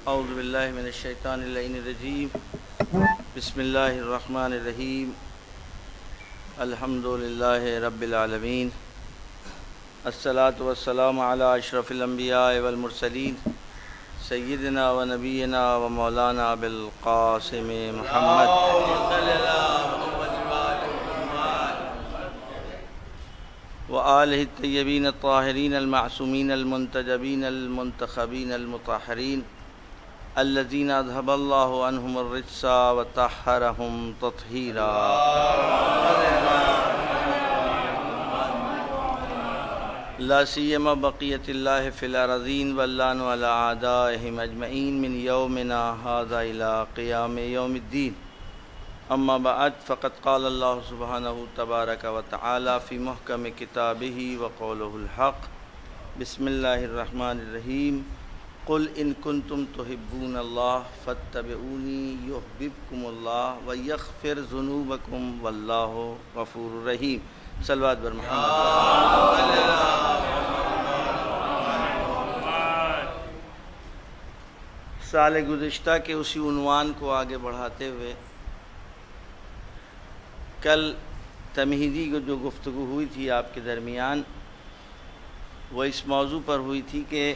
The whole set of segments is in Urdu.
اعوذ باللہ من الشیطان اللعین الرجیم بسم اللہ الرحمن الرحیم الحمدللہ رب العالمین الصلاۃ والسلام علی اشرف الانبیاء والمرسلین سیدنا و نبینا و مولانا بالقاسم محمد وآلہ الطیبین الطاہرین المعصومین المنتجبین المنتخبین المطہرین الذین اذھب اللہ عنہم الرجس وطہرہم تطہیرا لا سیما بقیت اللہ فی الارضین واللعن علی اعدائہم اجمعین من یومنا ھذا الی قیام یوم الدین اما بعد فقد قال اللہ سبحانہ تبارک و تعالی فی محکم کتابہ وقولہ الحق بسم اللہ الرحمن الرحیم قل ان کنتم تحبون اللہ فاتبعونی یحببکم اللہ ویغفر ذنوبکم واللہ غفور رحیم صلوات بر محمد۔ سال گزشتہ کے اسی عنوان کو آگے بڑھاتے ہوئے کل تمہیدی کو جو گفتگو ہوئی تھی آپ کے درمیان وہ اس موضوع پر ہوئی تھی کہ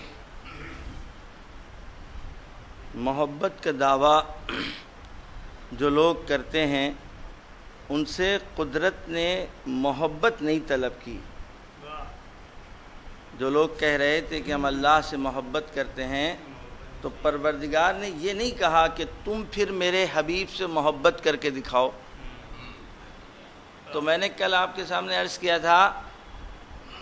محبت کا دعویٰ جو لوگ کرتے ہیں ان سے قدرت نے محبت نہیں طلب کی۔ جو لوگ کہہ رہے تھے کہ ہم اللہ سے محبت کرتے ہیں تو پروردگار نے یہ نہیں کہا کہ تم پھر میرے حبیب سے محبت کر کے دکھاؤ۔ تو میں نے کل آپ کے سامنے عرض کیا تھا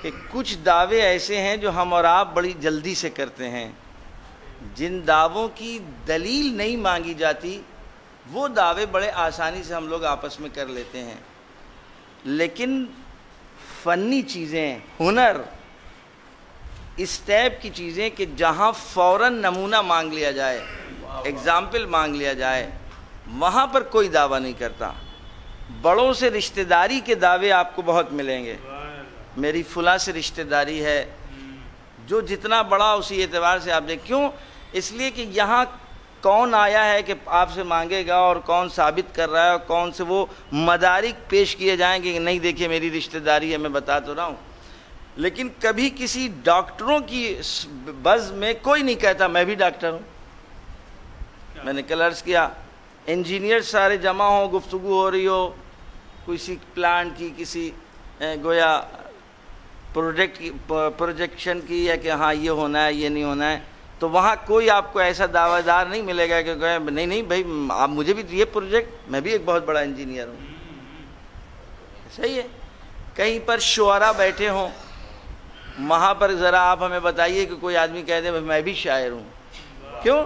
کہ کچھ دعوے ایسے ہیں جو ہم اور آپ بڑی جلدی سے کرتے ہیں، جن دعووں کی دلیل نہیں مانگی جاتی وہ دعوے بڑے آسانی سے ہم لوگ آپس میں کر لیتے ہیں، لیکن فنی چیزیں، ہنر، اس ٹائپ کی چیزیں کہ جہاں فوراً نمونہ مانگ لیا جائے، اگزامپل مانگ لیا جائے، وہاں پر کوئی دعویٰ نہیں کرتا۔ بڑوں سے رشتہ داری کے دعوے آپ کو بہت ملیں گے، میری فلاں سے رشتہ داری ہے، جو جتنا بڑا اسی اعتبار سے آپ دیکھ، کیوں؟ اس لیے کہ یہاں کون آیا ہے کہ آپ سے مانگے گا اور کون ثابت کر رہا ہے اور کون سے وہ مدارک پیش کیے جائیں گے کہ نہیں دیکھیے میری رشتہ داری ہے، میں بتا تو رہا ہوں۔ لیکن کبھی کسی ڈاکٹروں کی بز میں کوئی نہیں کہتا میں بھی ڈاکٹر ہوں۔ میں نے کل عرض کیا انجینئر سارے جمع ہوں، گفتگو ہو رہی ہو کسی پلانٹ کی، کسی گویا پروجیکشن کی، یا کہ ہاں یہ ہونا ہے یہ نہیں ہونا ہے، تو وہاں کوئی آپ کو ایسا دعویٰ دار نہیں ملے گا کہ نہیں بھائی آپ مجھے بھی یہ پروجیکٹ، میں بھی ایک بہت بڑا انجینئر ہوں۔ صحیح ہے۔ کہیں پر شعراء بیٹھے ہوں، وہاں پر ذرا آپ ہمیں بتائیے کہ کوئی آدمی کہہ دے میں بھی شاعر ہوں۔ کیوں؟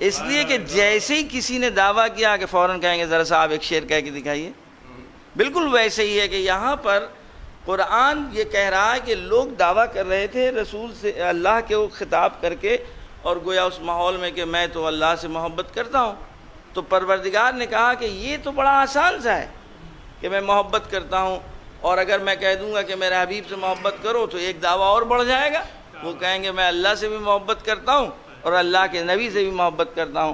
اس لیے کہ جیسے ہی کسی نے دعویٰ کیا کہ فوراً کہیں گے ذرا سا آپ ایک شعر کہہ کے دکھائیے۔ بالکل ویسے ہی ہے کہ یہاں پر قرآن یہ کہہ رہا ہے کہ لوگ دعویٰ کر رہے تھے رسول سے، اللہ کے وہ خطاب کر کے، اور گویا اس ماحول میں کہ میں تو اللہ سے محبت کرتا ہوں، تو پروردگار نے کہا کہ یہ تو بڑا آسان سا ہے کہ میں محبت کرتا ہوں، اور اگر میں کہہ دوں گا کہ میرے حبیب سے محبت کرو تو ایک دعویٰ اور بڑھ جائے گا، وہ کہیں گے میں اللہ سے بھی محبت کرتا ہوں اور اللہ کے نبی سے بھی محبت کرتا ہوں۔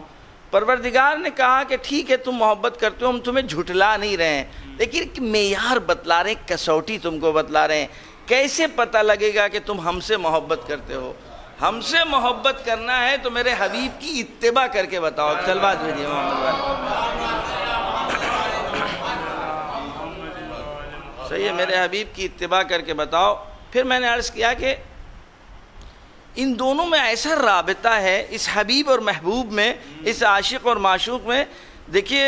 پروردگار نے کہا کہ ٹھیک ہے تم محبت کرتے ہو، ہم تمہیں جھٹلا نہیں رہے ہیں، لیکن ایک معیار بتلا رہے ہیں، کسوٹی تم کو بتلا رہے ہیں۔ کیسے پتہ لگے گا کہ تم ہم سے محبت کرتے ہو؟ ہم سے محبت کرنا ہے تو میرے حبیب کی اتباع کر کے بتاؤ۔ صلوات بھیجیے محمد والے۔ صحیح ہے، میرے حبیب کی اتباع کر کے بتاؤ۔ پھر میں نے عرض کیا کہ ان دونوں میں ایسا رابطہ ہے، اس حبیب اور محبوب میں، اس عاشق اور معشوق میں۔ دیکھیے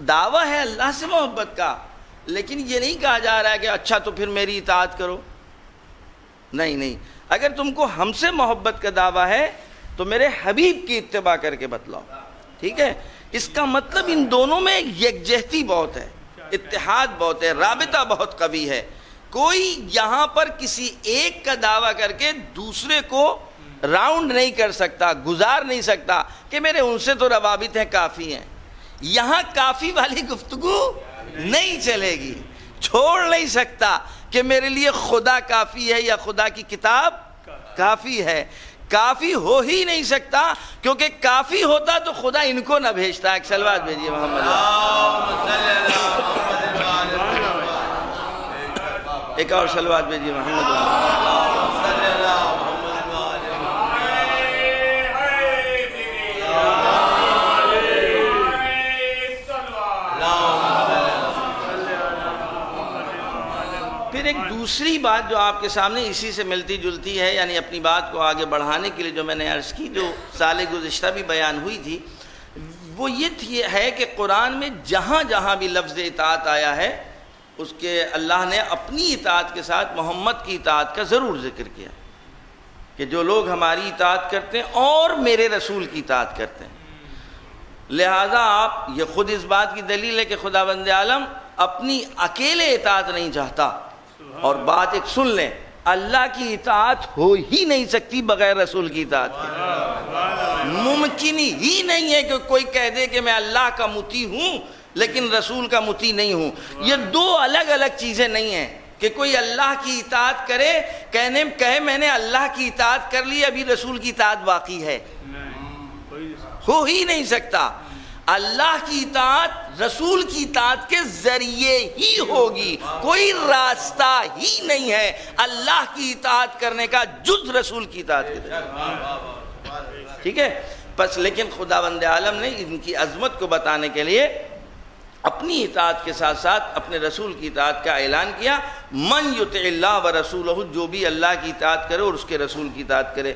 دعویٰ ہے اللہ سے محبت کا، لیکن یہ نہیں کہا جا رہا ہے کہ اچھا تو پھر میری اطاعت کرو۔ نہیں، اگر تم کو ہم سے محبت کا دعویٰ ہے تو میرے حبیب کی اتباع کر کے بتلاؤ، ٹھیک ہے؟ اس کا مطلب ان دونوں میں یکجہتی بہت ہے، اتحاد بہت ہے، رابطہ بہت قوی ہے۔ کوئی یہاں پر کسی ایک کا دعویٰ کر کے دوسرے کو راؤنڈ نہیں کر سکتا، گزار نہیں سکتا کہ میرے ان سے تو روابط ہیں، کافی ہیں۔ یہاں کافی والی گفتگو نہیں چلے گی، چھوڑ نہیں سکتا کہ میرے لیے خدا کافی ہے یا خدا کی کتاب کافی ہے۔ کافی ہو ہی نہیں سکتا، کیونکہ کافی ہوتا تو خدا ان کو نہ بھیجتا۔ ایک صلوات بھیجیے محمد، ایک اور صلوات بھیجیے محمد۔ پھر ایک دوسری بات جو آپ کے سامنے اسی سے ملتی جلتی ہے، یعنی اپنی بات کو آگے بڑھانے کے لیے جو میں نے عرض کی، جو سال گزشتہ بھی بیان ہوئی تھی، وہ یہ ہے کہ قرآن میں جہاں جہاں بھی لفظ اطاعت آیا ہے، اس کے اللہ نے اپنی اطاعت کے ساتھ محمد کی اطاعت کا ضرور ذکر کیا، کہ جو لوگ ہماری اطاعت کرتے ہیں اور میرے رسول کی اطاعت کرتے ہیں۔ لہذا آپ یہ خود اس بات کی دلیل ہے کہ خداوند عالم اپنی اکیلے اطاعت نہیں چاہتا۔ اور بات ایک سن لیں، اللہ کی اطاعت ہو ہی نہیں سکتی بغیر رسول کی اطاعت کے۔ ممکن ہی نہیں ہے کہ کوئی کہہ دے کہ میں اللہ کا مطیع ہوں لیکن رسول کا مطیع نہیں ہوں۔ یہ دو الگ الگ چیزیں نہیں ہیں کہ کوئی اللہ کی اطاعت کرے، کہے میں نے اللہ کی اطاعت کر لی، ابھی رسول کی اطاعت باقی ہے، ہو ہی نہیں سکتا۔ اللہ کی اطاعت رسول کی اطاعت کے ذریعے ہی ہوگی، کوئی راستہ ہی نہیں ہے اللہ کی اطاعت کرنے کا جز رسول کی اطاعت کے ذریعے۔ ٹھیک ہے، بس لیکن خداوند عالم نے ان کی عظمت کو بتانے کے لیے اپنی اطاعت کے ساتھ ساتھ اپنے رسول کی اطاعت کا اعلان کیا، من یطع اللہ ورسولہ، جو بھی اللہ کی اطاعت کرے اور اس کے رسول کی اطاعت کرے۔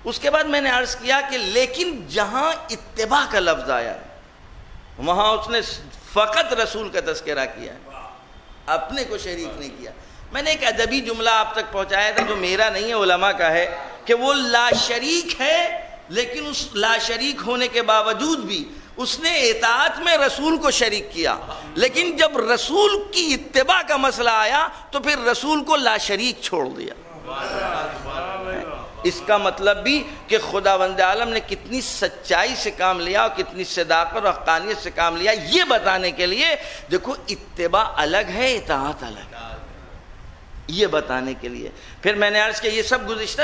اس کے بعد میں نے عرض کیا کہ لیکن جہاں اتباع کا لفظ آیا ہے وہاں اس نے فقط رسول کا تذکرہ کیا ہے، اپنے کو شریک نہیں کیا۔ میں نے ایک ادبی جملہ آپ تک پہنچایا تھا جو میرا نہیں ہے، علماء کا ہے، کہ وہ لا شریک ہے، لیکن اس لا شریک ہونے کے باوجود بھی اس نے اطاعت میں رسول کو شریک کیا، لیکن جب رسول کی اتباع کا مسئلہ آیا تو پھر رسول کو لا شریک چھوڑ دیا۔ اس کا مطلب بھی کہ خداوند عالم نے کتنی سچائی سے کام لیا اور کتنی صداقت اور حقانیت سے کام لیا، یہ بتانے کے لیے دیکھو اتباع الگ ہے، اطاعت الگ ہے، یہ بتانے کے لیے۔ پھر میں نے عرض کیا یہ سب گزشتہ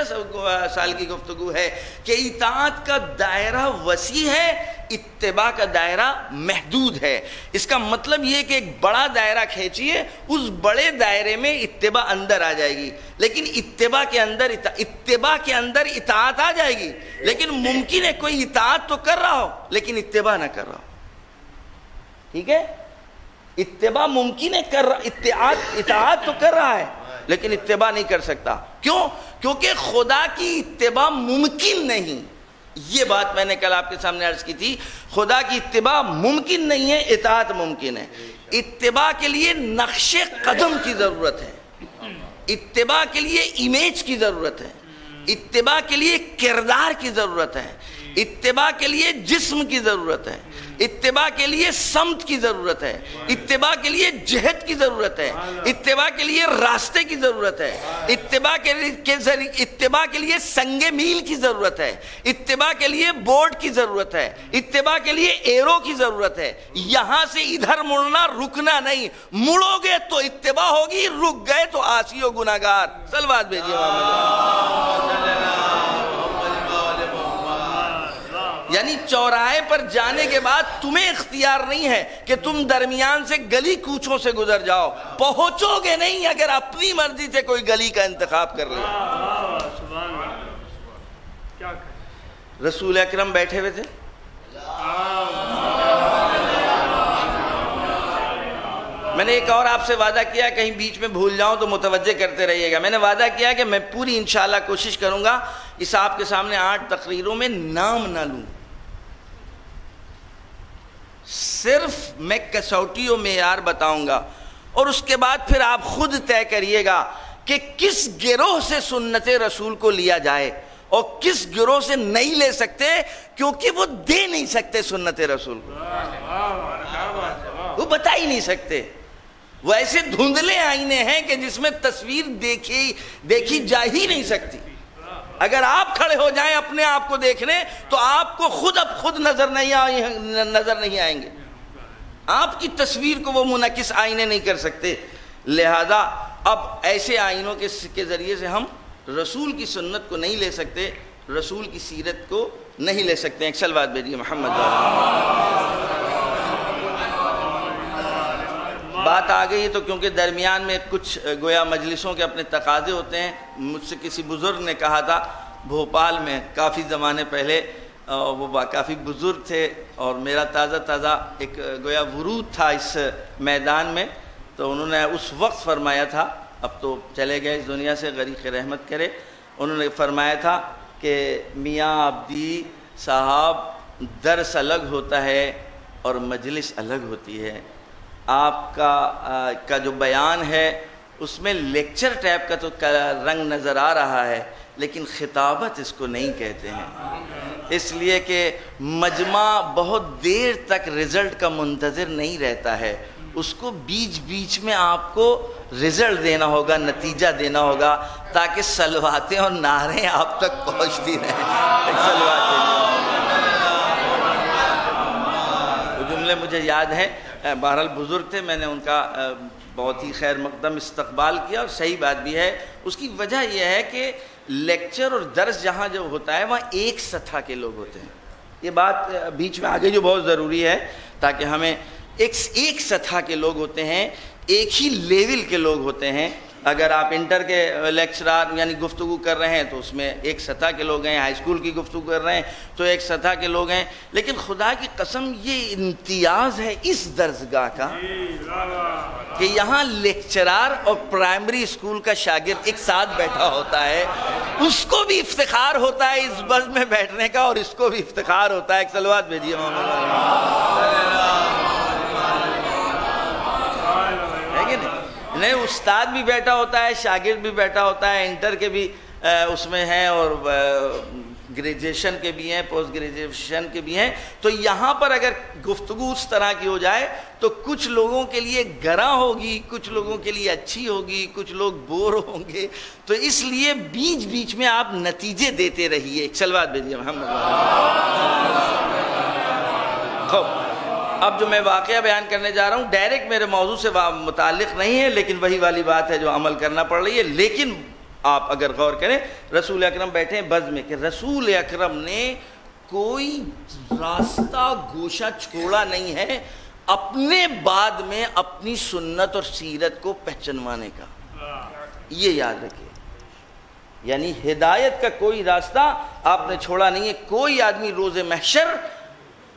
سال کی گفتگو ہے کہ اطاعت کا دائرہ وسیع ہے، اتباع کا دائرہ محدود ہے۔ اس کا مطلب یہ کہ ایک بڑا دائرہ کھینچیے، اس بڑے دائرے میں اتباع اندر آ جائے گی، لیکن اتباع کے اندر اطاعت آ جائے گی، لیکن ممکن ہے کوئی اطاعت تو کر رہا ہو لیکن اتباع نہ کر رہا ہو۔ ٹھیک ہے، اتباع ممکن ہے کر رہا، اطاعت تو کر رہا ہے لیکن اتباع نہیں کر سکتا۔ کیوں؟ کیونکہ خدا کی اتباع ممکن نہیں۔ یہ بات میں نے کل آپ کے سامنے عرض کی تھی، خدا کی اتباع ممکن نہیں ہے، اطاعت ممکن ہے۔ اتباع کے لیے نقش قدم کی ضرورت ہے، اتباع کے لیے امیج کی ضرورت ہے، اتباع کے لیے کردار کی ضرورت ہے، اتباع کے لیے جسم کی ضرورت ہے، اتباع کے لیے سمت کی ضرورت ہے، اتباع کے لیے جہد کی ضرورت ہے، اتباع کے لیے راستے کی ضرورت ہے، اتباع کے لیے سنگ میل کی ضرورت ہے، اتباع کے لیے بورڈ کی ضرورت ہے، اتباع کے لیے ایرو کی ضرورت ہے۔ یہاں سے ادھر مڑنا، رکنا نہیں، مڑو گے تو اتباع ہوگی، رک گئے تو عاصی و گناہگار۔ صلوات بھیجیے یعنی چوراہے پر جانے کے بعد تمہیں اختیار نہیں ہے کہ تم درمیان سے گلی کوچوں سے گزر جاؤ، پہنچو گے نہیں اگر اپنی مرضی سے کوئی گلی کا انتخاب کر لیا۔ رسول اکرم بیٹھے ہوئے تھے، میں نے ایک اور آپ سے وعدہ کیا، کہیں بیچ میں بھول جاؤں تو متوجہ کرتے رہیے گا۔ میں نے وعدہ کیا کہ میں پوری انشاءاللہ کوشش کروں گا اس آپ کے سامنے 8 تقریروں میں نام نہ لوں، صرف میں کسوٹی و معیار بتاؤں گا، اور اس کے بعد پھر آپ خود طے کریے گا کہ کس گروہ سے سنت رسول کو لیا جائے اور کس گروہ سے نہیں لے سکتے، کیونکہ وہ دے نہیں سکتے سنت رسول کو، وہ بتا ہی نہیں سکتے۔ وہ ایسے دھندلے آئینے ہیں کہ جس میں تصویر دیکھی جا ہی نہیں سکتی۔ اگر آپ کھڑے ہو جائیں اپنے آپ کو دیکھنے تو آپ کو خود نظر نہیں آئیں گے، آپ کی تصویر کو وہ منعکس آئینے نہیں کر سکتے۔ لہذا اب ایسے آئینوں کے ذریعے سے ہم رسول کی سنت کو نہیں لے سکتے، رسول کی سیرت کو نہیں لے سکتے ہیں. ایک سلوات بھیجیے محمد. بات آ گئی تو کیونکہ درمیان میں کچھ گویا مجلسوں کے اپنے تقاضے ہوتے ہیں. مجھ سے کسی بزرگ نے کہا تھا بھوپال میں کافی زمانے پہلے، وہ کافی بزرگ تھے اور میرا تازہ ایک گویا ورود تھا اس میدان میں، تو انہوں نے اس وقت فرمایا تھا، اب تو چلے گئے اس دنیا سے، غریق رحمت کرے، انہوں نے فرمایا تھا کہ میاں عبدی صاحب درس الگ ہوتا ہے اور مجلس الگ ہوتی ہے. آپ کا جو بیان ہے اس میں لیکچر ٹائپ کا تو رنگ نظر آ رہا ہے، لیکن خطابت اس کو نہیں کہتے ہیں، اس لیے کہ مجمع بہت دیر تک رزلٹ کا منتظر نہیں رہتا ہے، اس کو بیچ میں آپ کو رزلٹ دینا ہوگا، نتیجہ دینا ہوگا، تاکہ سلواتیں اور نعریں آپ تک پہنچتی رہیں. وہ جملے مجھے یاد ہیں، بہرحال بزرگ تھے، میں نے ان کا بہت ہی خیر مقدم استقبال کیا، اور صحیح بات بھی ہے. اس کی وجہ یہ ہے کہ لیکچر اور درس جہاں جو ہوتا ہے وہاں ایک سطح کے لوگ ہوتے ہیں. یہ بات بیچ میں آگے جو بہت ضروری ہے، تاکہ ہمیں ایک سطح کے لوگ ہوتے ہیں، ایک ہی لیول کے لوگ ہوتے ہیں. اگر آپ انٹر کے لیکچرار یعنی گفتگو کر رہے ہیں تو اس میں ایک سطح کے لوگ ہیں، ہائی اسکول کی گفتگو کر رہے ہیں تو ایک سطح کے لوگ ہیں. لیکن خدا کی قسم یہ امتیاز ہے اس درسگاہ کا کہ یہاں لیکچرار اور پرائمری اسکول کا شاگرد ایک ساتھ بیٹھا ہوتا ہے. اس کو بھی افتخار ہوتا ہے اس بز میں بیٹھنے کا، اور اس کو بھی افتخار ہوتا ہے. ایک صلوات بھیجیے نہیں، استاد بھی بیٹھا ہوتا ہے، شاگرد بھی بیٹھا ہوتا ہے، انٹر کے بھی اس میں ہیں اور گریجویشن کے بھی ہیں، پوسٹ گریجویشن کے بھی ہیں. تو یہاں پر اگر گفتگو اس طرح کی ہو جائے تو کچھ لوگوں کے لیے گراں ہوگی، کچھ لوگوں کے لیے اچھی ہوگی، کچھ لوگ بور ہوں گے. تو اس لیے بیچ میں آپ نتیجے دیتے رہیے. صلوات بھیجیے محمد. اب جو میں واقعہ بیان کرنے جا رہا ہوں ڈائریکٹ میرے موضوع سے متعلق نہیں ہے، لیکن وہی والی بات ہے جو عمل کرنا پڑ رہی ہے. لیکن آپ اگر غور کریں، رسول اکرم بیٹھے ہیں بز میں، کہ رسول اکرم نے کوئی راستہ گوشہ چھوڑا نہیں ہے اپنے بعد میں اپنی سنت اور سیرت کو پہچنوانے کا. یہ یاد رکھیے، یعنی ہدایت کا کوئی راستہ آپ نے چھوڑا نہیں ہے. کوئی آدمی روز محشر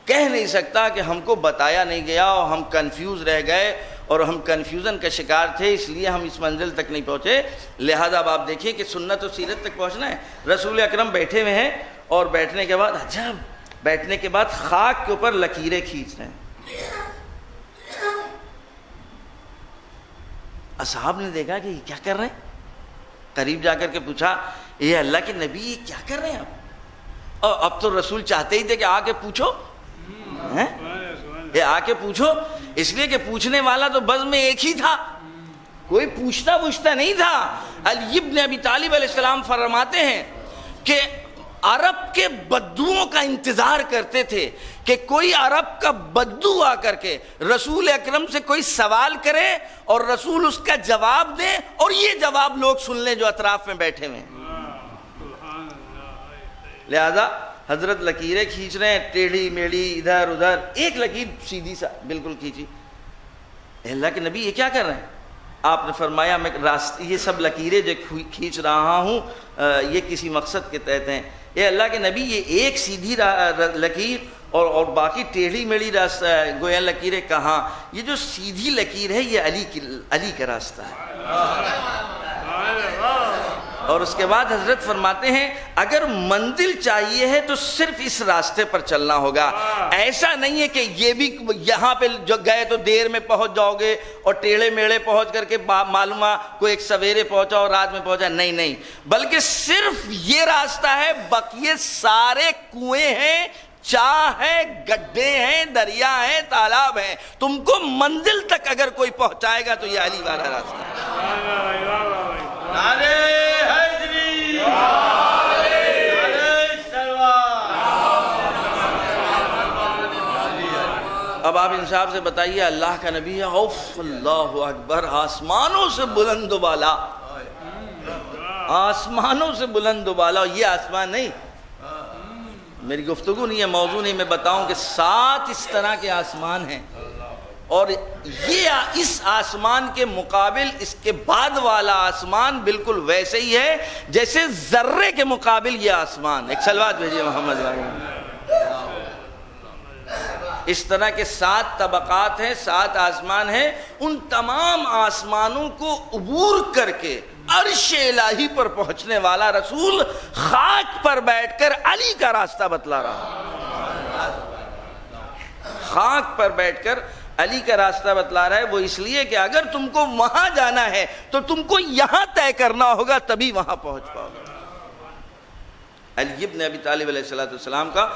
کہہ نہیں سکتا کہ ہم کو بتایا نہیں گیا اور ہم کنفیوز رہ گئے اور ہم کنفیوژن کا شکار تھے، اس لیے ہم اس منزل تک نہیں پہنچے. لہذا اب آپ دیکھیں کہ سنت و سیرت تک پہنچنا ہے. رسول اکرم بیٹھے ہوئے ہیں اور بیٹھنے کے بعد بیٹھنے کے بعد خاک کے اوپر لکیریں کھینچ رہے ہیں. اصحاب نے دیکھا کہ یہ کیا کر رہے ہیں، قریب جا کر کے پوچھا یہ اللہ کے نبی یہ کیا کر رہے ہیں آپ؟ اور اب تو رسول چاہتے ہی تھے کہ آ کے پوچھو، یہ آ کے پوچھو، اس لیے کہ پوچھنے والا تو بز میں ایک ہی تھا، کوئی پوچھتا نہیں تھا. علی ابن ابی طالب علیہ السلام فرماتے ہیں کہ عرب کے بدوؤں کا انتظار کرتے تھے کہ کوئی عرب کا بدو آ کر کے رسول اکرم سے کوئی سوال کرے اور رسول اس کا جواب دے، اور یہ جواب لوگ سن لیں جو اطراف میں بیٹھے ہوئے ہیں. لہذا حضرت لکیریں کھینچ رہے ہیں، ٹیڑھی میڑھی ادھر ادھر، ایک لکیر سیدھی سا بالکل کھینچی. اللہ کے نبی یہ کیا کر رہے ہیں؟ آپ نے فرمایا میں یہ سب لکیریں جو کھینچ رہا ہوں یہ کسی مقصد کے تحت ہیں. اے اللہ کے نبی یہ ایک سیدھی لکیر اور باقی ٹیڑھی میڑھی گویا لکیریں کہاں؟ یہ جو سیدھی لکیر ہے یہ علی کا راستہ ہے. اور اس کے بعد حضرت فرماتے ہیں اگر منزل چاہیے ہے تو صرف اس راستے پر چلنا ہوگا. ایسا نہیں ہے کہ یہ بھی یہاں پہ جو گئے تو دیر میں پہنچ جاؤ گے اور ٹیڑھے میڑے پہنچ کر کے معلوم کوئی ایک سویرے پہنچا اور رات میں پہنچا. نہیں، بلکہ صرف یہ راستہ ہے، بقیے سارے کنویں ہیں، چاہ ہے، گڈھے ہیں، دریا ہیں، تالاب ہیں. تم کو منزل تک اگر کوئی پہنچائے گا تو یہ علی والا راستہ ہے. اب آپ انصاف سے بتائیے، اللہ کا نبی ہے، اوف اللہ اکبر، آسمانوں سے بلند و بالا، آسمانوں سے بلند و بالا. یہ آسمان نہیں، میری گفتگو نہیں ہے، موضوع نہیں، میں بتاؤں کہ 7 اس طرح کے آسمان ہیں، اور یہ اس آسمان کے مقابل اس کے بعد والا آسمان بالکل ویسے ہی ہے جیسے ذرے کے مقابل یہ آسمان۔ ایک صلوات بھیجیے محمد وعلیہ۔ اس طرح کے 7 طبقات ہیں، 7 آسمان ہیں، ان تمام آسمانوں کو عبور کر کے عرش الہی پر پہنچنے والا رسول خاک پر بیٹھ کر علی کا راستہ بتلا رہا، خاک پر بیٹھ کر علی کا راستہ بتلا رہا ہے۔ وہ اس لیے کہ اگر تم کو وہاں جانا ہے تو تم کو یہاں طے کرنا ہوگا، تبھی وہاں پہنچ پاؤ گے۔ علی ابن ابی طالب علیہ السلام کا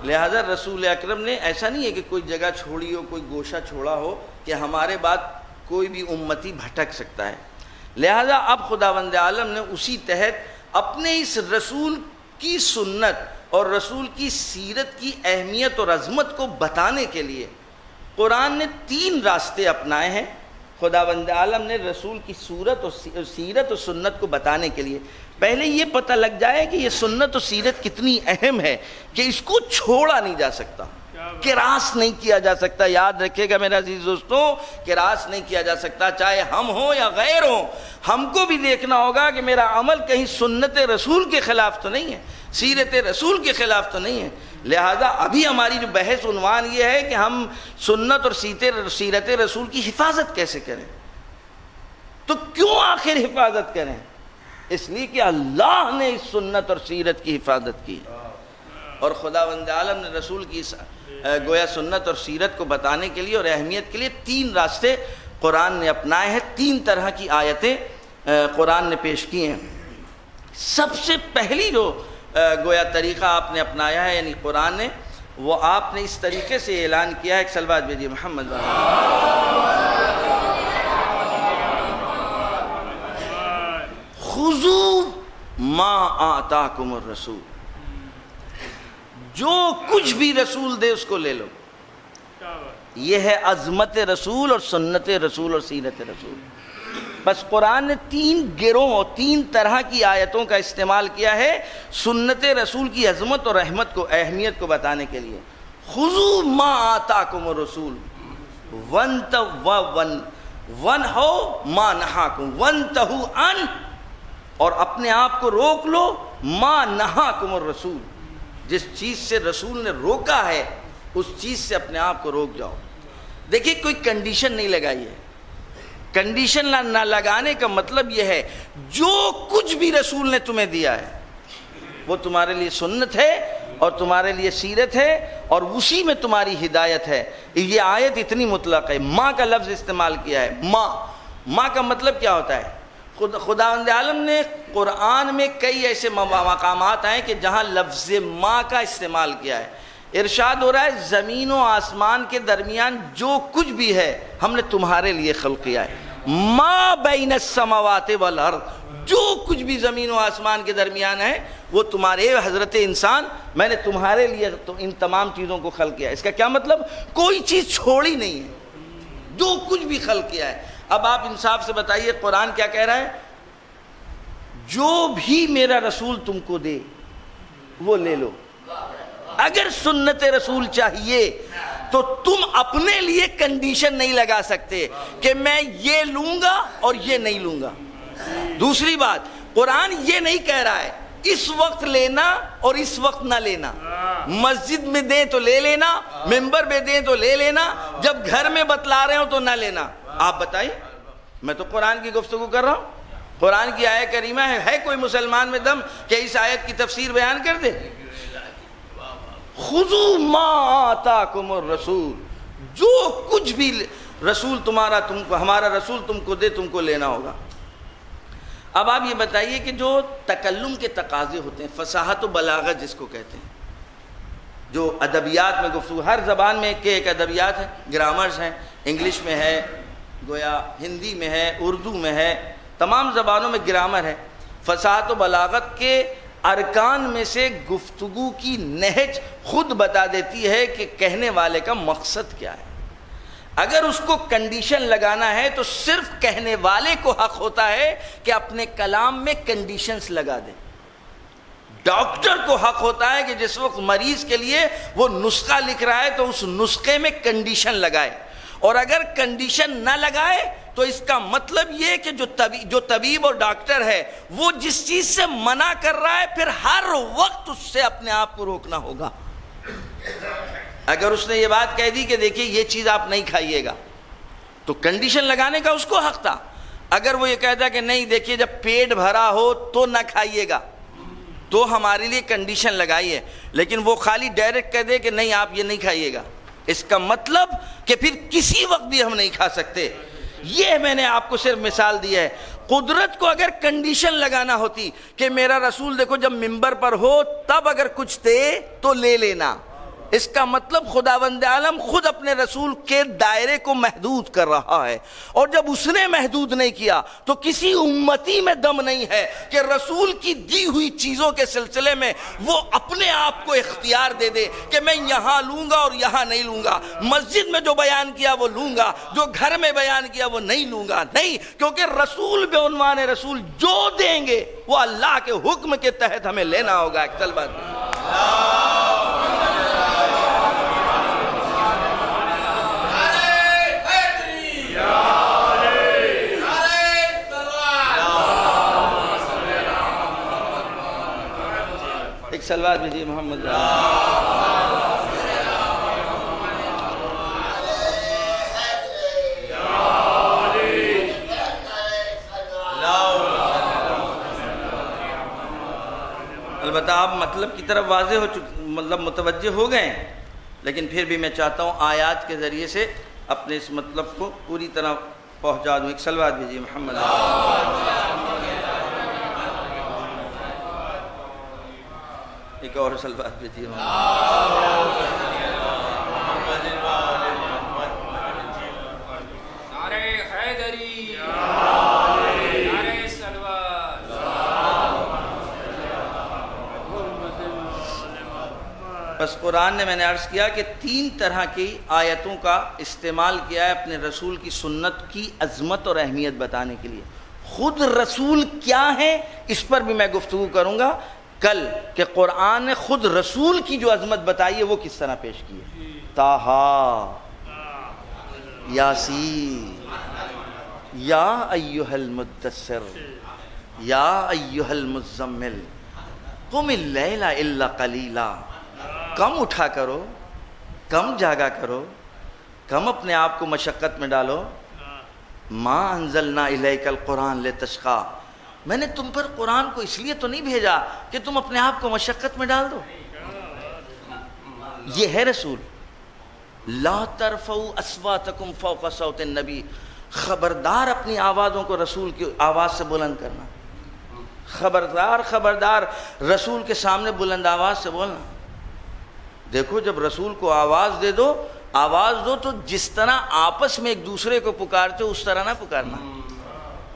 لہذا رسول اکرم نے ایسا نہیں ہے کہ کوئی جگہ چھوڑی ہو، کوئی گوشہ چھوڑا ہو کہ ہمارے بعد کوئی بھی امتی بھٹک سکتا ہے۔ لہذا اب خداوند عالم نے اسی تحت اپنے اس رسول کی سنت اور رسول کی سیرت کی اہمیت اور عظمت کو بتانے کے لیے قرآن نے 3 راستے اپنائے ہیں۔ خداوند عالم نے رسول کی صورت اور سیرت اور سنت کو بتانے کے لیے پہلے یہ پتہ لگ جائے کہ یہ سنت و سیرت کتنی اہم ہے کہ اس کو چھوڑا نہیں جا سکتا، کراس نہیں کیا جا سکتا۔ یاد رکھے گا میرے عزیز دوستو، کراس نہیں کیا جا سکتا، چاہے ہم ہوں یا غیر ہوں۔ ہم کو بھی دیکھنا ہوگا کہ میرا عمل کہیں سنت رسول کے خلاف تو نہیں ہے، سیرت رسول کے خلاف تو نہیں ہے۔ لہذا ابھی ہماری جو بحث عنوان یہ ہے کہ ہم سنت اور سیرت رسول کی حفاظت کیسے کریں۔ تو کیوں آخر حفاظت کریں؟ اس لیے کہ اللہ نے اس سنت اور سیرت کی حفاظت کی، اور خداوند عالم نے رسول کی گویا سنت اور سیرت کو بتانے کے لیے اور اہمیت کے لیے 3 راستے قرآن نے اپنائے ہیں، 3 طرح کی آیتیں قرآن نے پیش کی ہیں۔ سب سے پہلی جو گویا طریقہ آپ نے اپنایا ہے یعنی قرآن نے، وہ آپ نے اس طریقے سے اعلان کیا ہے۔ ایک صلوات بھیجیے محمد خذوا ما آتاکم الرسول، جو کچھ بھی رسول دے اس کو لے لو۔ یہ ہے عظمت رسول اور سنت رسول اور سیرت رسول۔ بس قرآن نے 3 گروہ اور 3 طرح کی آیتوں کا استعمال کیا ہے سنت رسول کی عظمت اور اہمیت کو بتانے کے لیے۔ خذوا ما آتاکم الرسول وانہوا ما نہاکم وانتہوا عنہ، اور اپنے آپ کو روک لو ما نہاکم الرسول، جس چیز سے رسول نے روکا ہے اس چیز سے اپنے آپ کو روک جاؤ۔ دیکھیے کوئی کنڈیشن نہیں لگائی ہے، کنڈیشن نہ لگانے کا مطلب یہ ہے جو کچھ بھی رسول نے تمہیں دیا ہے وہ تمہارے لیے سنت ہے اور تمہارے لیے سیرت ہے اور اسی میں تمہاری ہدایت ہے۔ یہ آیت اتنی مطلق ہے، ماں کا لفظ استعمال کیا ہے۔ ماں کا مطلب کیا ہوتا ہے؟ خداوند عالم نے قرآن میں کئی ایسے مقامات ہیں کہ جہاں لفظ ماں کا استعمال کیا ہے۔ ارشاد ہو رہا ہے زمین و آسمان کے درمیان جو کچھ بھی ہے ہم نے تمہارے لیے خلق کیا ہے۔ ما بین السماوات والارض، جو کچھ بھی زمین و آسمان کے درمیان ہے وہ تمہارے حضرت انسان میں نے تمہارے لیے ان تمام چیزوں کو خلق کیا ہے۔ اس کا کیا مطلب؟ کوئی چیز چھوڑی نہیں ہے، جو کچھ بھی خلق کیا ہے۔ اب آپ انصاف سے بتائیے قرآن کیا کہہ رہا ہے؟ جو بھی میرا رسول تم کو دے وہ لے لو۔ اگر سنت رسول چاہیے تو تم اپنے لیے کنڈیشن نہیں لگا سکتے کہ میں یہ لوں گا اور یہ نہیں لوں گا۔ دوسری بات، قرآن یہ نہیں کہہ رہا ہے اس وقت لینا اور اس وقت نہ لینا، مسجد میں دیں تو لے لینا، ممبر میں دیں تو لے لینا، جب گھر میں بتلا رہے ہو تو نہ لینا۔ آپ بتائیں، میں تو قرآن کی گفتگو کر رہا ہوں، قرآن کی آیت کریمہ ہے کوئی مسلمان میں دم کہ اس آیت کی تفسیر بیان کر دے؟ خذوا ما آتاکم الرسول، جو کچھ بھی رسول ہمارا رسول تم کو دے تم کو لینا ہوگا۔ اب آپ یہ بتائیے کہ جو تکلم کے تقاضے ہوتے ہیں، فصاحت و بلاغت جس کو کہتے ہیں، جو ادبیات میں گفتگو، ہر زبان میں ایک ادبیات ہیں، گرامرز ہیں، انگلش میں ہے، گویا ہندی میں ہے، اردو میں ہے، تمام زبانوں میں گرامر ہے۔ فصاحت و بلاغت کے ارکان میں سے گفتگو کی نہج خود بتا دیتی ہے کہ کہنے والے کا مقصد کیا ہے۔ اگر اس کو کنڈیشن لگانا ہے تو صرف کہنے والے کو حق ہوتا ہے کہ اپنے کلام میں کنڈیشنز لگا دے. ڈاکٹر کو حق ہوتا ہے کہ جس وقت مریض کے لیے وہ نسخہ لکھ رہا ہے تو اس نسخے میں کنڈیشن لگائے, اور اگر کنڈیشن نہ لگائے تو اس کا مطلب یہ کہ جو طبیب اور ڈاکٹر ہے وہ جس چیز سے منع کر رہا ہے پھر ہر وقت اس سے اپنے آپ کو روکنا ہوگا. اگر اس نے یہ بات کہہ دی کہ دیکھیے یہ چیز آپ نہیں کھائیے گا تو کنڈیشن لگانے کا اس کو حق تھا. اگر وہ یہ کہتا کہ نہیں دیکھیے جب پیٹ بھرا ہو تو نہ کھائیے گا تو ہمارے لیے کنڈیشن لگائی ہے, لیکن وہ خالی ڈائریکٹ کہہ دے کہ نہیں آپ یہ نہیں کھائیے گا, اس کا مطلب کہ پھر کسی وقت بھی ہم نہیں کھا سکتے. یہ میں نے آپ کو صرف مثال دی ہے. قدرت کو اگر کنڈیشن لگانا ہوتی کہ میرا رسول دیکھو جب منبر پر ہو تب اگر کچھ دے تو لے لینا, اس کا مطلب خداوند عالم خود اپنے رسول کے دائرے کو محدود کر رہا ہے, اور جب اس نے محدود نہیں کیا تو کسی امتی میں دم نہیں ہے کہ رسول کی دی ہوئی چیزوں کے سلسلے میں وہ اپنے آپ کو اختیار دے دے کہ میں یہاں لوں گا اور یہاں نہیں لوں گا, مسجد میں جو بیان کیا وہ لوں گا, جو گھر میں بیان کیا وہ نہیں لوں گا. نہیں, کیونکہ رسول بعنوان رسول جو دیں گے وہ اللہ کے حکم کے تحت ہمیں لینا ہوگا. چل بات سلوات بھیجیے محمد. البتہ آپ مطلب کی طرف واضح ہو مطلب متوجہ ہو گئے, لیکن پھر بھی میں چاہتا ہوں آیات کے ذریعے سے اپنے اس مطلب کو پوری طرح پہنچا دوں. ایک سلوات بھیجیے محمد. ایک اور سلوات بھیجیے. بس قرآن نے میں نے عرض کیا کہ 3 طرح کی آیتوں کا استعمال کیا ہے اپنے رسول کی سنت کی عظمت اور اہمیت بتانے کے لیے. خود رسول کیا ہے اس پر بھی میں گفتگو کروں گا کل, کہ قرآن نے خود رسول کی جو عظمت بتائی ہے وہ کس طرح پیش کی ہے. طٰہٰ, یاسین, یا ایھا المدثر, یا ایھا المزمل, قم اللیل الا قلیلا. کم اٹھا کرو, کم جاگا کرو, کم اپنے آپ کو مشقت میں ڈالو. ما انزلنا الیک القرآن لتشقیٰ, میں نے تم پر قرآن کو اس لیے تو نہیں بھیجا کہ تم اپنے آپ کو مشقت میں ڈال دو. یہ ہے رسول. لا ترفعوا اصواتکم فوق صوت النبی, خبردار اپنی آوازوں کو رسول کی آواز سے بلند کرنا. خبردار خبردار رسول کے سامنے بلند آواز سے بولنا. دیکھو جب رسول کو آواز دے دو, آواز دو تو جس طرح آپس میں ایک دوسرے کو پکارتے ہو اس طرح نہ پکارنا.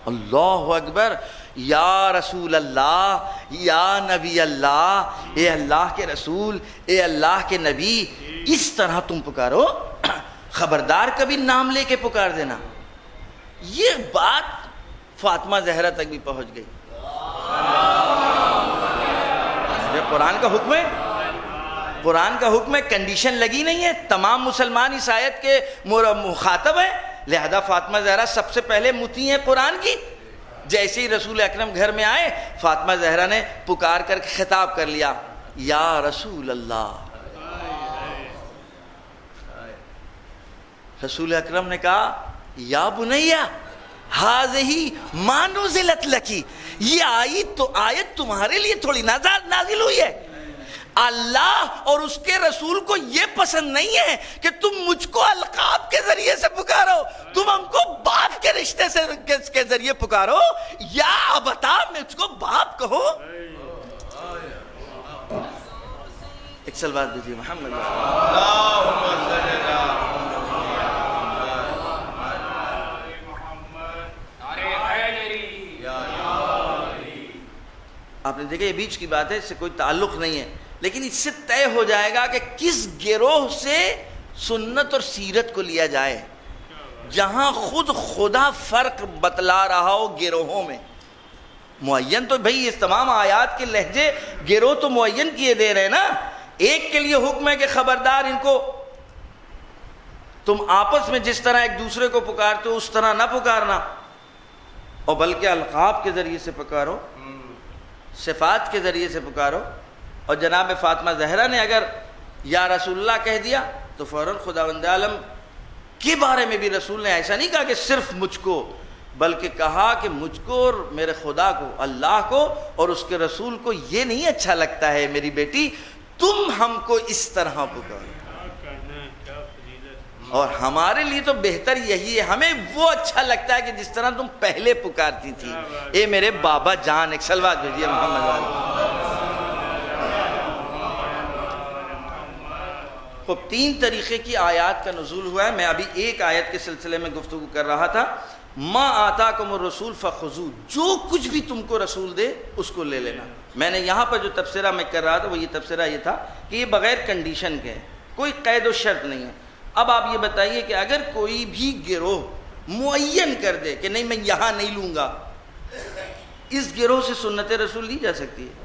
اللہ اکبر, یا رسول اللہ, یا نبی اللہ, اے اللہ کے رسول, اے اللہ کے نبی, اس طرح تم پکارو. خبردار کبھی نام لے کے پکار دینا. یہ بات فاطمہ زہرا تک بھی پہنچ گئی. یہ قرآن کا حکم ہے, قرآن کا حکم ہے, کنڈیشن لگی نہیں ہے. تمام مسلمان اس آیت کے مخاطب ہیں, لہذا فاطمہ زہرا سب سے پہلے مطیع ہیں قرآن کی. جیسے ہی رسول اکرم گھر میں آئے فاطمہ زہرا نے پکار کر خطاب کر لیا, یا رسول اللہ. رسول اکرم نے کہا, یا بنیا ہذہ ما نزلت لکی, یہ آیت تمہارے لیے تھوڑی نازل ہوئی ہے. اللہ اور اس کے رسول کو یہ پسند نہیں ہے کہ تم مجھ کو القاب کے ذریعے سے پکارو, تم ہم کو باپ کے رشتے سے کے ذریعے پکارو. یا ابتا, مجھ کو باپ کہو. ایک سلوات دیجیے محمد. آپ نے دیکھا یہ بیچ کی بات ہے, اس سے کوئی تعلق نہیں ہے, لیکن اس سے طے ہو جائے گا کہ کس گروہ سے سنت اور سیرت کو لیا جائے. جہاں خود خدا فرق بتلا رہا ہو گروہوں میں. معین تو بھئی اس تمام آیات کے لہجے گروہ تو معین کیے دے رہے نا. ایک کے لیے حکم ہے کہ خبردار ان کو تم آپس میں جس طرح ایک دوسرے کو پکارتے ہو اس طرح نہ پکارنا، اور بلکہ القاب کے ذریعے سے پکارو، صفات کے ذریعے سے پکارو. اور جناب فاطمہ زہرا نے اگر یا رسول اللہ کہہ دیا تو فوراً خداوند عالم کے بارے میں بھی رسول نے ایسا نہیں کہا کہ صرف مجھ کو، بلکہ کہا کہ مجھ کو اور میرے خدا کو، اللہ کو اور اس کے رسول کو یہ نہیں اچھا لگتا ہے میری بیٹی تم ہم کو اس طرح پکارو. اور ہمارے لیے تو بہتر یہی ہے، ہمیں وہ اچھا لگتا ہے کہ جس طرح تم پہلے پکارتی تھی. اے میرے بابا جان، ایک صلوات بھیجیے محمد والے. خب 3 طریقے کی آیات کا نزول ہوا ہے. میں ابھی ایک آیت کے سلسلے میں گفتگو کر رہا تھا. ما آتاکم الرسول فخذوہ، جو کچھ بھی تم کو رسول دے اس کو لے لینا. میں نے یہاں پر جو تبصرہ میں کر رہا تھا وہ یہ تبصرہ یہ تھا کہ یہ بغیر کنڈیشن کے ہے، کوئی قید و شرط نہیں ہے. اب آپ یہ بتائیے کہ اگر کوئی بھی گروہ معین کر دے کہ نہیں میں یہاں نہیں لوں گا، اس گروہ سے سنت رسول لی جا سکتی ہے؟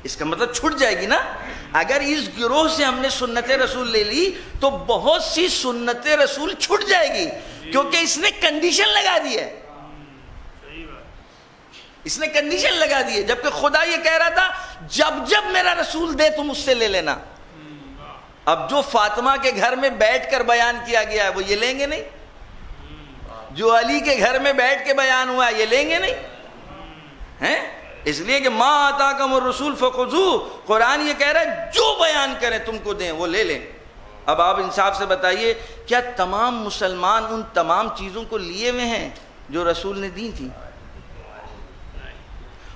اس کا مطلب چھٹ جائے گی نا. اگر اس گروہ سے ہم نے سنت رسول لے لی تو بہت سی سنت رسول چھٹ جائے گی، کیونکہ اس نے کنڈیشن لگا دی ہے. اس نے کنڈیشن لگا دی ہے، جبکہ خدا یہ کہہ رہا تھا جب جب میرا رسول دے تم اس سے لے لینا. اب جو فاطمہ کے گھر میں بیٹھ کر بیان کیا گیا ہے وہ یہ لیں گے نہیں، جو علی کے گھر میں بیٹھ کے بیان ہوا ہے یہ لیں گے نہیں ہیں. اس لیے کہ ما آتاکم الرسول فخذوہ، قرآن یہ کہہ رہا ہے جو بیان کریں تم کو دیں وہ لے لیں. اب آپ انصاف سے بتائیے کیا تمام مسلمان ان تمام چیزوں کو لیے ہوئے ہیں جو رسول نے دی تھی؟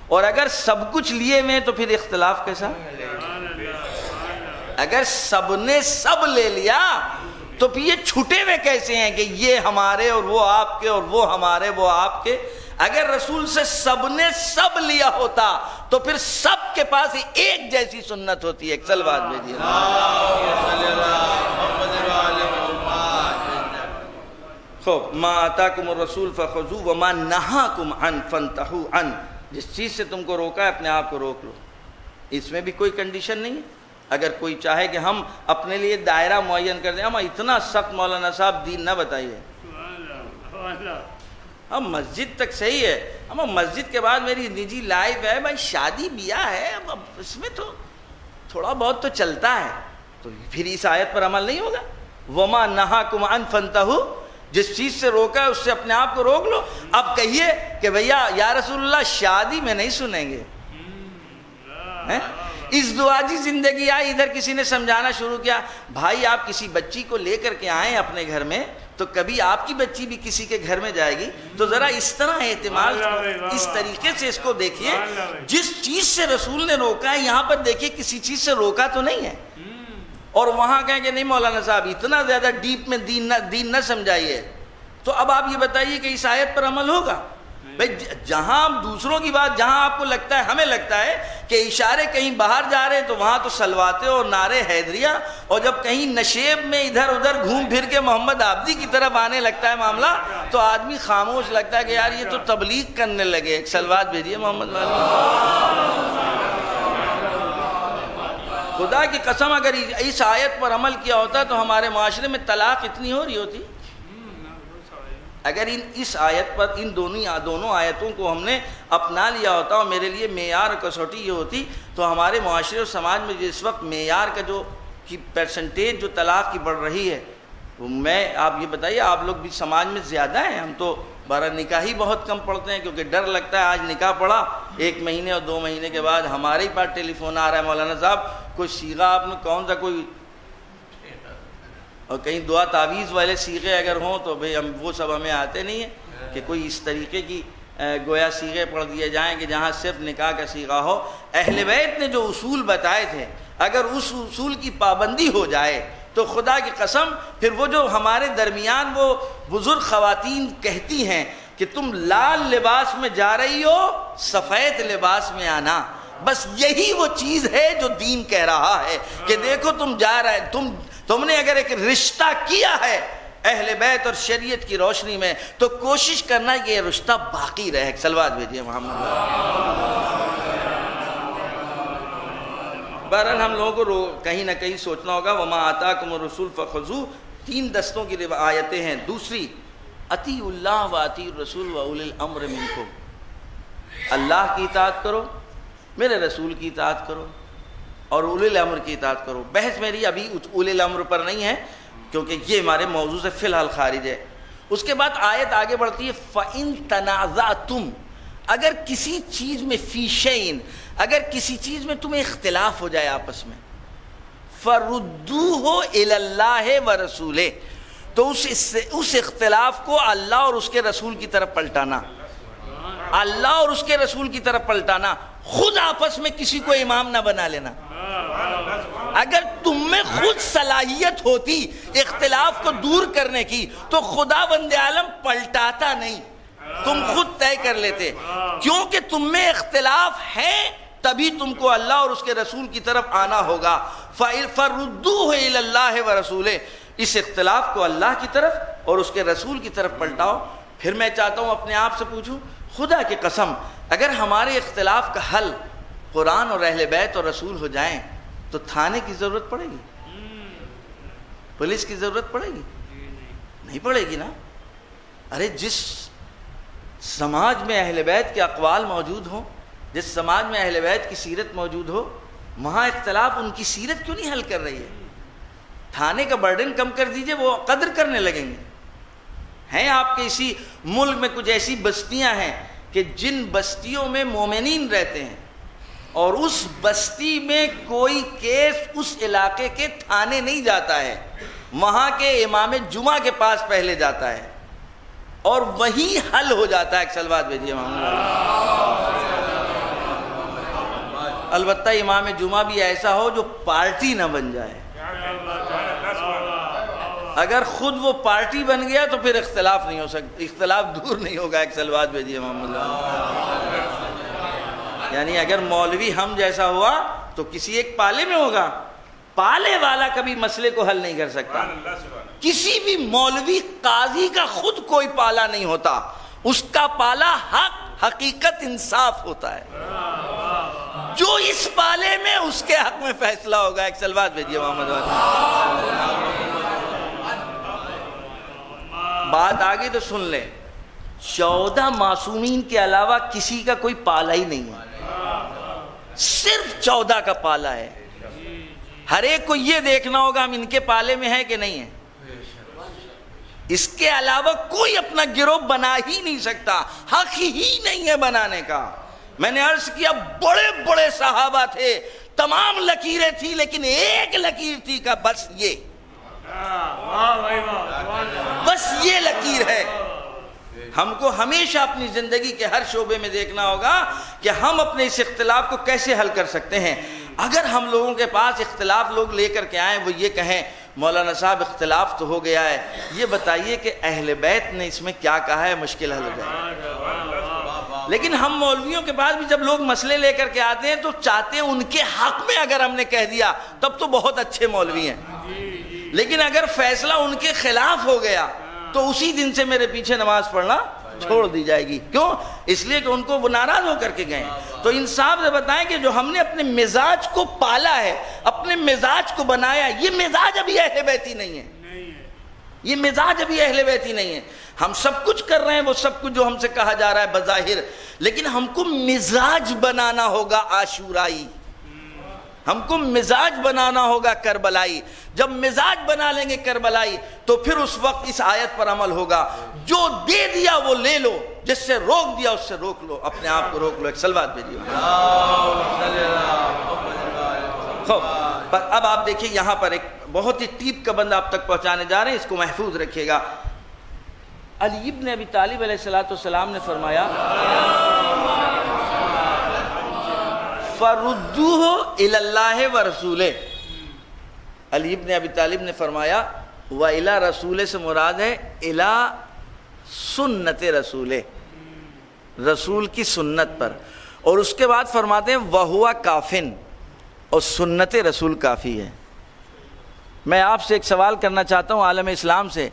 اور اگر سب کچھ لیے ہوئے ہیں تو پھر اختلاف کیسا؟ اگر سب نے سب لے لیا تو پھر یہ چھٹے ہوئے کیسے ہیں کہ یہ ہمارے اور وہ آپ کے اور وہ ہمارے وہ آپ کے؟ اگر رسول سے سب نے سب لیا ہوتا تو پھر سب کے پاس ایک جیسی سنت ہوتی ہے. ایک صلوات بھیجیے. خوب ما آتاکم الرسول فخذوہ وما نہاکم عن فانتہوا عنہ، جس چیز سے تم کو روکا ہے اپنے آپ کو روک لو. اس میں بھی کوئی کنڈیشن نہیں ہے. اگر کوئی چاہے کہ ہم اپنے لیے دائرہ معین کر دیں، ہم اتنا سخت مولانا صاحب دین نہ بتائیے. اب مسجد تک صحیح ہے، اب مسجد کے بعد میری نجی لائف ہے، بھائی شادی بیاہ ہے، اب اس میں تو تھوڑا بہت تو چلتا ہے، تو پھر اس آیت پر عمل نہیں ہوگا. وما نہاکم عن فانتہوا، جس چیز سے روکا ہے اس سے اپنے آپ کو روک لو. اب کہیے کہ بھیا یا رسول اللہ شادی میں نہیں سنیں گے، اس دعاجی زندگی آئی. ادھر کسی نے سمجھانا شروع کیا، بھائی آپ کسی بچی کو لے کر کے آئیں اپنے گھر میں تو کبھی آپ کی بچی بھی کسی کے گھر میں جائے گی، تو ذرا اس طرح اعتماد اس طریقے سے اس کو دیکھیے. جس چیز سے رسول نے روکا ہے یہاں پر دیکھیے کسی چیز سے روکا تو نہیں ہے، اور وہاں کہیں کہ نہیں مولانا صاحب اتنا زیادہ ڈیپ میں دین نہ سمجھائیے. تو اب آپ یہ بتائیے کہ اس آیت پر عمل ہوگا؟ بھائی جہاں دوسروں کی بات، جہاں آپ کو لگتا ہے، ہمیں لگتا ہے کہ اشارے کہیں باہر جا رہے ہیں تو وہاں تو سلواتے اور نعرے حیدریہ، اور جب کہیں نشیب میں ادھر ادھر گھوم پھر کے محمد عابدی کی طرف آنے لگتا ہے معاملہ تو آدمی خاموش لگتا ہے کہ یار یہ تو تبلیغ کرنے لگے. ایک سلوات بھیجیے محمد والے. خدا کی قسم اگر اس آیت پر عمل کیا ہوتا تو ہمارے معاشرے میں طلاق اتنی ہو رہی ہوتی. اگر اس آیت پر ان دونوں آیتوں کو ہم نے اپنا لیا ہوتا اور میرے لیے معیار کسوٹی یہ ہوتی تو ہمارے معاشرے اور سماج میں جو اس وقت معیار کا جو کی پرسنٹیج جو طلاق کی بڑھ رہی ہے، میں آپ یہ بتائیے آپ لوگ بھی سماج میں زیادہ ہیں. ہم تو 12 نکاح ہی بہت کم پڑھتے ہیں کیونکہ ڈر لگتا ہے آج نکاح پڑھا 1 مہینے اور 2 مہینے کے بعد ہمارے ہی پاس ٹیلی فون آ رہا ہے، مولانا صاحب کوئی سیغہ آپ نے کون سا کوئی، اور کہیں دعا تعویذ والے سیغے اگر ہوں تو بھئی ہم وہ سب ہمیں آتے نہیں ہیں کہ کوئی اس طریقے کی گویا سیغے پڑھ دیے جائیں کہ جہاں صرف نکاح کا سیغہ ہو. اہل بیت نے جو اصول بتائے تھے اگر اس اصول کی پابندی ہو جائے تو خدا کی قسم پھر وہ جو ہمارے درمیان وہ بزرگ خواتین کہتی ہیں کہ تم لال لباس میں جا رہی ہو سفید لباس میں آنا، بس یہی وہ چیز ہے جو دین کہہ رہا ہے کہ دیکھو تم جا رہے تم نے اگر ایک رشتہ کیا ہے اہل بیت اور شریعت کی روشنی میں، تو کوشش کرنا کہ یہ رشتہ باقی رہے. صلوات بھیجیے محمد. بہرحال ہم لوگوں کو کہیں نہ کہیں سوچنا ہوگا. وما آتاکم الرسول فخذوہ، 3 دستوں کی آیتیں ہیں. دوسری، اطیعوا اللہ و اطیعوا الرسول و اولی الامر منکم، اللہ کی اطاعت کرو، میرے رسول کی اطاعت کرو اور اولی الامر کی اطاعت کرو. بحث میری ابھی اولی الامر پر نہیں ہے کیونکہ یہ ہمارے موضوع سے فی الحال خارج ہے. اس کے بعد آیت آگے بڑھتی ہے فَإِن تَنَازَعْتُمْ، اگر کسی چیز میں فی شیء، اگر کسی چیز میں تمہیں اختلاف ہو جائے آپس میں، فَرُدُّوهُ إِلَى اللَّهِ وَرَسُولِهِ، تو اس اختلاف کو اللہ اور اس کے رسول کی طرف پلٹانا، اللہ اور اس کے رسول کی طرف پلٹانا. خود آپس میں کسی کو امام نہ بنا لینا. اگر تم میں خود صلاحیت ہوتی اختلاف کو دور کرنے کی تو خدا بند عالم پلٹاتا نہیں، تم خود طے کر لیتے. کیونکہ تم میں اختلاف ہے تبھی تم کو اللہ اور اس کے رسول کی طرف آنا ہوگا. فَرُدُّوهُ إِلَى اللَّهِ وَرَسُولِهِ، اس اختلاف کو اللہ کی طرف اور اس کے رسول کی طرف پلٹاؤ. پھر میں چاہتا ہوں اپنے آپ سے پوچھوں، خدا کی قسم اگر ہمارے اختلاف کا حل قرآن اور اہل بیت اور رسول ہو جائیں تو تھانے کی ضرورت پڑے گی؟ پولیس کی ضرورت پڑے گی؟ نہیں پڑے گی نا. ارے جس سماج میں اہل بیت کے اقوال موجود ہوں، جس سماج میں اہل بیت کی سیرت موجود ہو، وہاں اختلاف ان کی سیرت کیوں نہیں حل کر رہی ہے؟ تھانے کا برڈن کم کر دیجئے، وہ قدر کرنے لگیں گے. ہیں آپ کے اسی ملک میں کچھ ایسی بستیاں ہیں کہ جن بستیوں میں مومنین رہتے ہیں اور اس بستی میں کوئی کیس اس علاقے کے تھانے نہیں جاتا ہے، وہاں کے امام جمعہ کے پاس پہلے جاتا ہے اور وہیں حل ہو جاتا ہے. ایک صلوات بھیجیے محمد. البتہ امام جمعہ بھی ایسا ہو جو پارٹی نہ بن جائے. اگر خود وہ پارٹی بن گیا تو پھر اختلاف نہیں ہو سکتا، اختلاف دور نہیں ہوگا. ایک صلوات بھیجیے محمد. یعنی اگر مولوی ہم جیسا ہوا تو کسی ایک پالے میں ہوگا. پالے والا کبھی مسئلے کو حل نہیں کر سکتا. کسی بھی مولوی قاضی کا خود کوئی پالا نہیں ہوتا، اس کا پالا حق، حقیقت، انصاف ہوتا ہے. جو اس پالے میں اس کے حق میں فیصلہ ہوگا. ایک صلوات بھیجیے محمد. بات آگے تو سن لیں. 14 معصومین کے علاوہ کسی کا کوئی پالا ہی نہیں ہے، صرف 14 کا پالا ہے. ہر ایک کو یہ دیکھنا ہوگا ہم ان کے پالے میں ہیں کہ نہیں ہیں. اس کے علاوہ کوئی اپنا گروہ بنا ہی نہیں سکتا، حق ہی نہیں ہے بنانے کا. میں نے عرض کیا بڑے بڑے صحابہ تھے، تمام لکیریں تھی لیکن ایک لکیر تھی کا بس یہ، بس یہ لکیر ہے. ہم کو ہمیشہ اپنی زندگی کے ہر شعبے میں دیکھنا ہوگا کہ ہم اپنے اس اختلاف کو کیسے حل کر سکتے ہیں. اگر ہم لوگوں کے پاس اختلاف لوگ لے کر کے آئیں، وہ یہ کہیں مولانا صاحب اختلاف تو ہو گیا ہے، یہ بتائیے کہ اہل بیت نے اس میں کیا کہا ہے، مشکل حل ہو جائے. لیکن ہم مولویوں کے پاس بھی جب لوگ مسئلے لے کر کے آتے ہیں تو چاہتے ہیں ان کے حق میں اگر ہم نے کہہ دیا تب تو بہت اچھے مولوی ہیں، لیکن اگر فیصلہ ان کے خلاف ہو گیا تو اسی دن سے میرے پیچھے نماز پڑھنا چھوڑ دی جائے گی. کیوں؟ اس لیے کہ ان کو وہ ناراض ہو کر کے گئے. تو انصاف سے بتائیں کہ جو ہم نے اپنے مزاج کو پالا ہے، اپنے مزاج کو بنایا، یہ مزاج ابھی اہل بیتی نہیں ہے. یہ مزاج ابھی اہل بیتی نہیں ہے. ہم سب کچھ کر رہے ہیں، وہ سب کچھ جو ہم سے کہا جا رہا ہے بظاہر، لیکن ہم کو مزاج بنانا ہوگا عاشورائی، ہم کو مزاج بنانا ہوگا کربلائی. جب مزاج بنا لیں گے کربلائی تو پھر اس وقت اس آیت پر عمل ہوگا. جو دے دیا وہ لے لو، جس سے روک دیا اس سے روک لو، اپنے آپ کو روک لو. ایک صلوات بھیجیے. اب آپ دیکھیں یہاں پر ایک بہت ہی ٹیپ کا بندہ آپ تک پہنچانے جا رہے ہیں، اس کو محفوظ رکھیے گا. علی ابن ابی طالب علیہ السلام نے فرمایا فَرُدُّوهُ إِلَى اللَّهِ وَرَسُولِهِ. علی ابن ابی طالب نے فرمایا وَإِلَى رَسُولِ سے مراد ہے إِلَى سُنَّتِ رَسُولِ، رسول کی سنت پر. اور اس کے بعد فرماتے ہیں وَهُوَ کافن، اور سنت رسول کافی ہے. میں آپ سے ایک سوال کرنا چاہتا ہوں عالم اسلام سے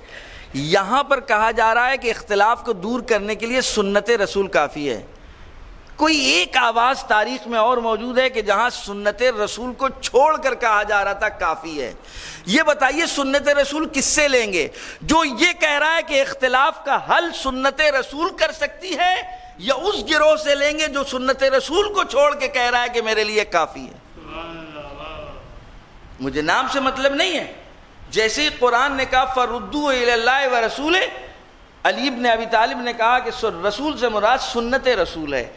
یہاں پر کہا جا رہا ہے کہ اختلاف کو دور کرنے کے لیے سنت رسول کافی ہے۔ کوئی ایک آواز تاریخ میں اور موجود ہے کہ جہاں سنت رسول کو چھوڑ کر کہا جا رہا تھا کافی ہے؟ یہ بتائیے سنت رسول کس سے لیں گے؟ جو یہ کہہ رہا ہے کہ اختلاف کا حل سنت رسول کر سکتی ہے، یا اس گروہ سے لیں گے جو سنت رسول کو چھوڑ کے کہہ رہا ہے کہ میرے لیے کافی ہے؟ مجھے نام سے مطلب نہیں ہے۔ جیسے ہی قرآن نے کہا فردوا الی اللہ و رسول، علی بن ابی طالب نے کہا کہ رسول سے مراد سنت رسول ہے،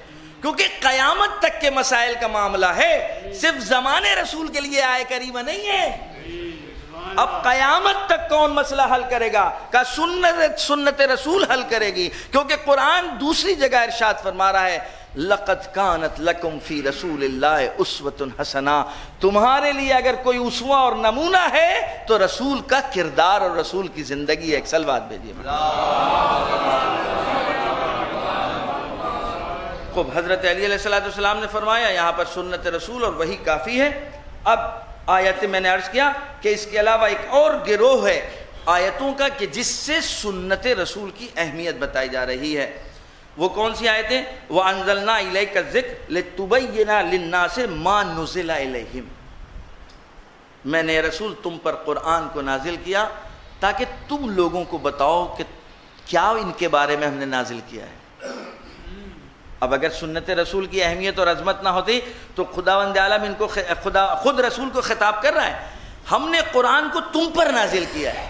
کیونکہ قیامت تک کے مسائل کا معاملہ ہے، صرف زمانے رسول کے لیے آئے کریمہ نہیں ہے۔ اب قیامت تک کون مسئلہ حل کرے گا؟ کہ سنت رسول حل کرے گی، کیونکہ قرآن دوسری جگہ ارشاد فرما رہا ہے لَقَدْ كَانَتْ لَكُمْ فِي رَسُولِ اللَّهِ أُسْوَةٌ حَسَنَةٌ، تمہارے لیے اگر کوئی اسوہ اور نمونہ ہے تو رسول کا کردار اور رسول کی زندگی ہے۔ ایک سلوات بھیجیے۔ خوب، حضرت علی علیہ السلام نے فرمایا یہاں پر سنت رسول اور وہی کافی ہے۔ اب آیت میں نے عرض کیا کہ اس کے علاوہ ایک اور گروہ ہے آیتوں کا کہ جس سے سنت رسول کی اہمیت بتائی جا رہی ہے۔ وہ کون سی آیتیں؟ وَأَنزَلْنَا إِلَيْكَ الذِّكْرَ لِتُبَيِّنَ لِلنَّاسِ مَا نُزِلَ إِلَيْهِمْ، میں نے رسول تم پر قرآن کو نازل کیا تاکہ تم لوگوں کو بتاؤ کہ کیا ان کے بارے میں ہم نے نازل کیا ہے۔ اب اگر سنت رسول کی اہمیت اور عظمت نہ ہوتی تو خداوند عالم ان کو خود رسول کو خطاب کر رہا ہے، ہم نے قرآن کو تم پر نازل کیا ہے،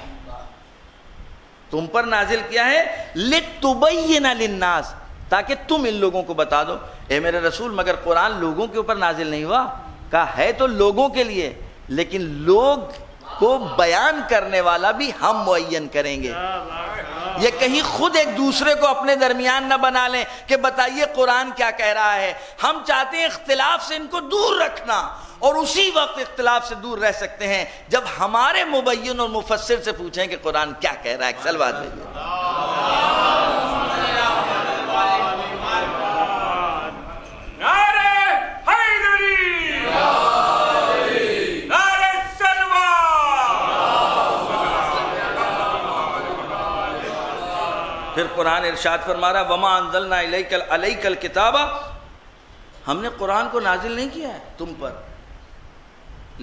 تم پر نازل کیا ہے لِتُبَيِّنَ لِلنَّاسِ، تاکہ تم ان لوگوں کو بتا دو۔ اے میرے رسول مگر قرآن لوگوں کے اوپر نازل نہیں ہوا، کہا ہے تو لوگوں کے لیے، لیکن لوگ کو بیان کرنے والا بھی ہم معین کریں گے۔ یہ کہیں خود ایک دوسرے کو اپنے درمیان نہ بنا لیں کہ بتائیے قرآن کیا کہہ رہا ہے۔ ہم چاہتے ہیں اختلاف سے ان کو دور رکھنا، اور اسی وقت اختلاف سے دور رہ سکتے ہیں جب ہمارے مبین اور مفسر سے پوچھیں کہ قرآن کیا کہہ رہا ہے۔ سلوات بھیجیے۔ پھر قرآن ارشاد فرما رہا وَمَا أَنزَلْنَا عَلَيْكَ الْكِتَابَ، ہم نے قرآن کو نازل نہیں کیا ہے تم پر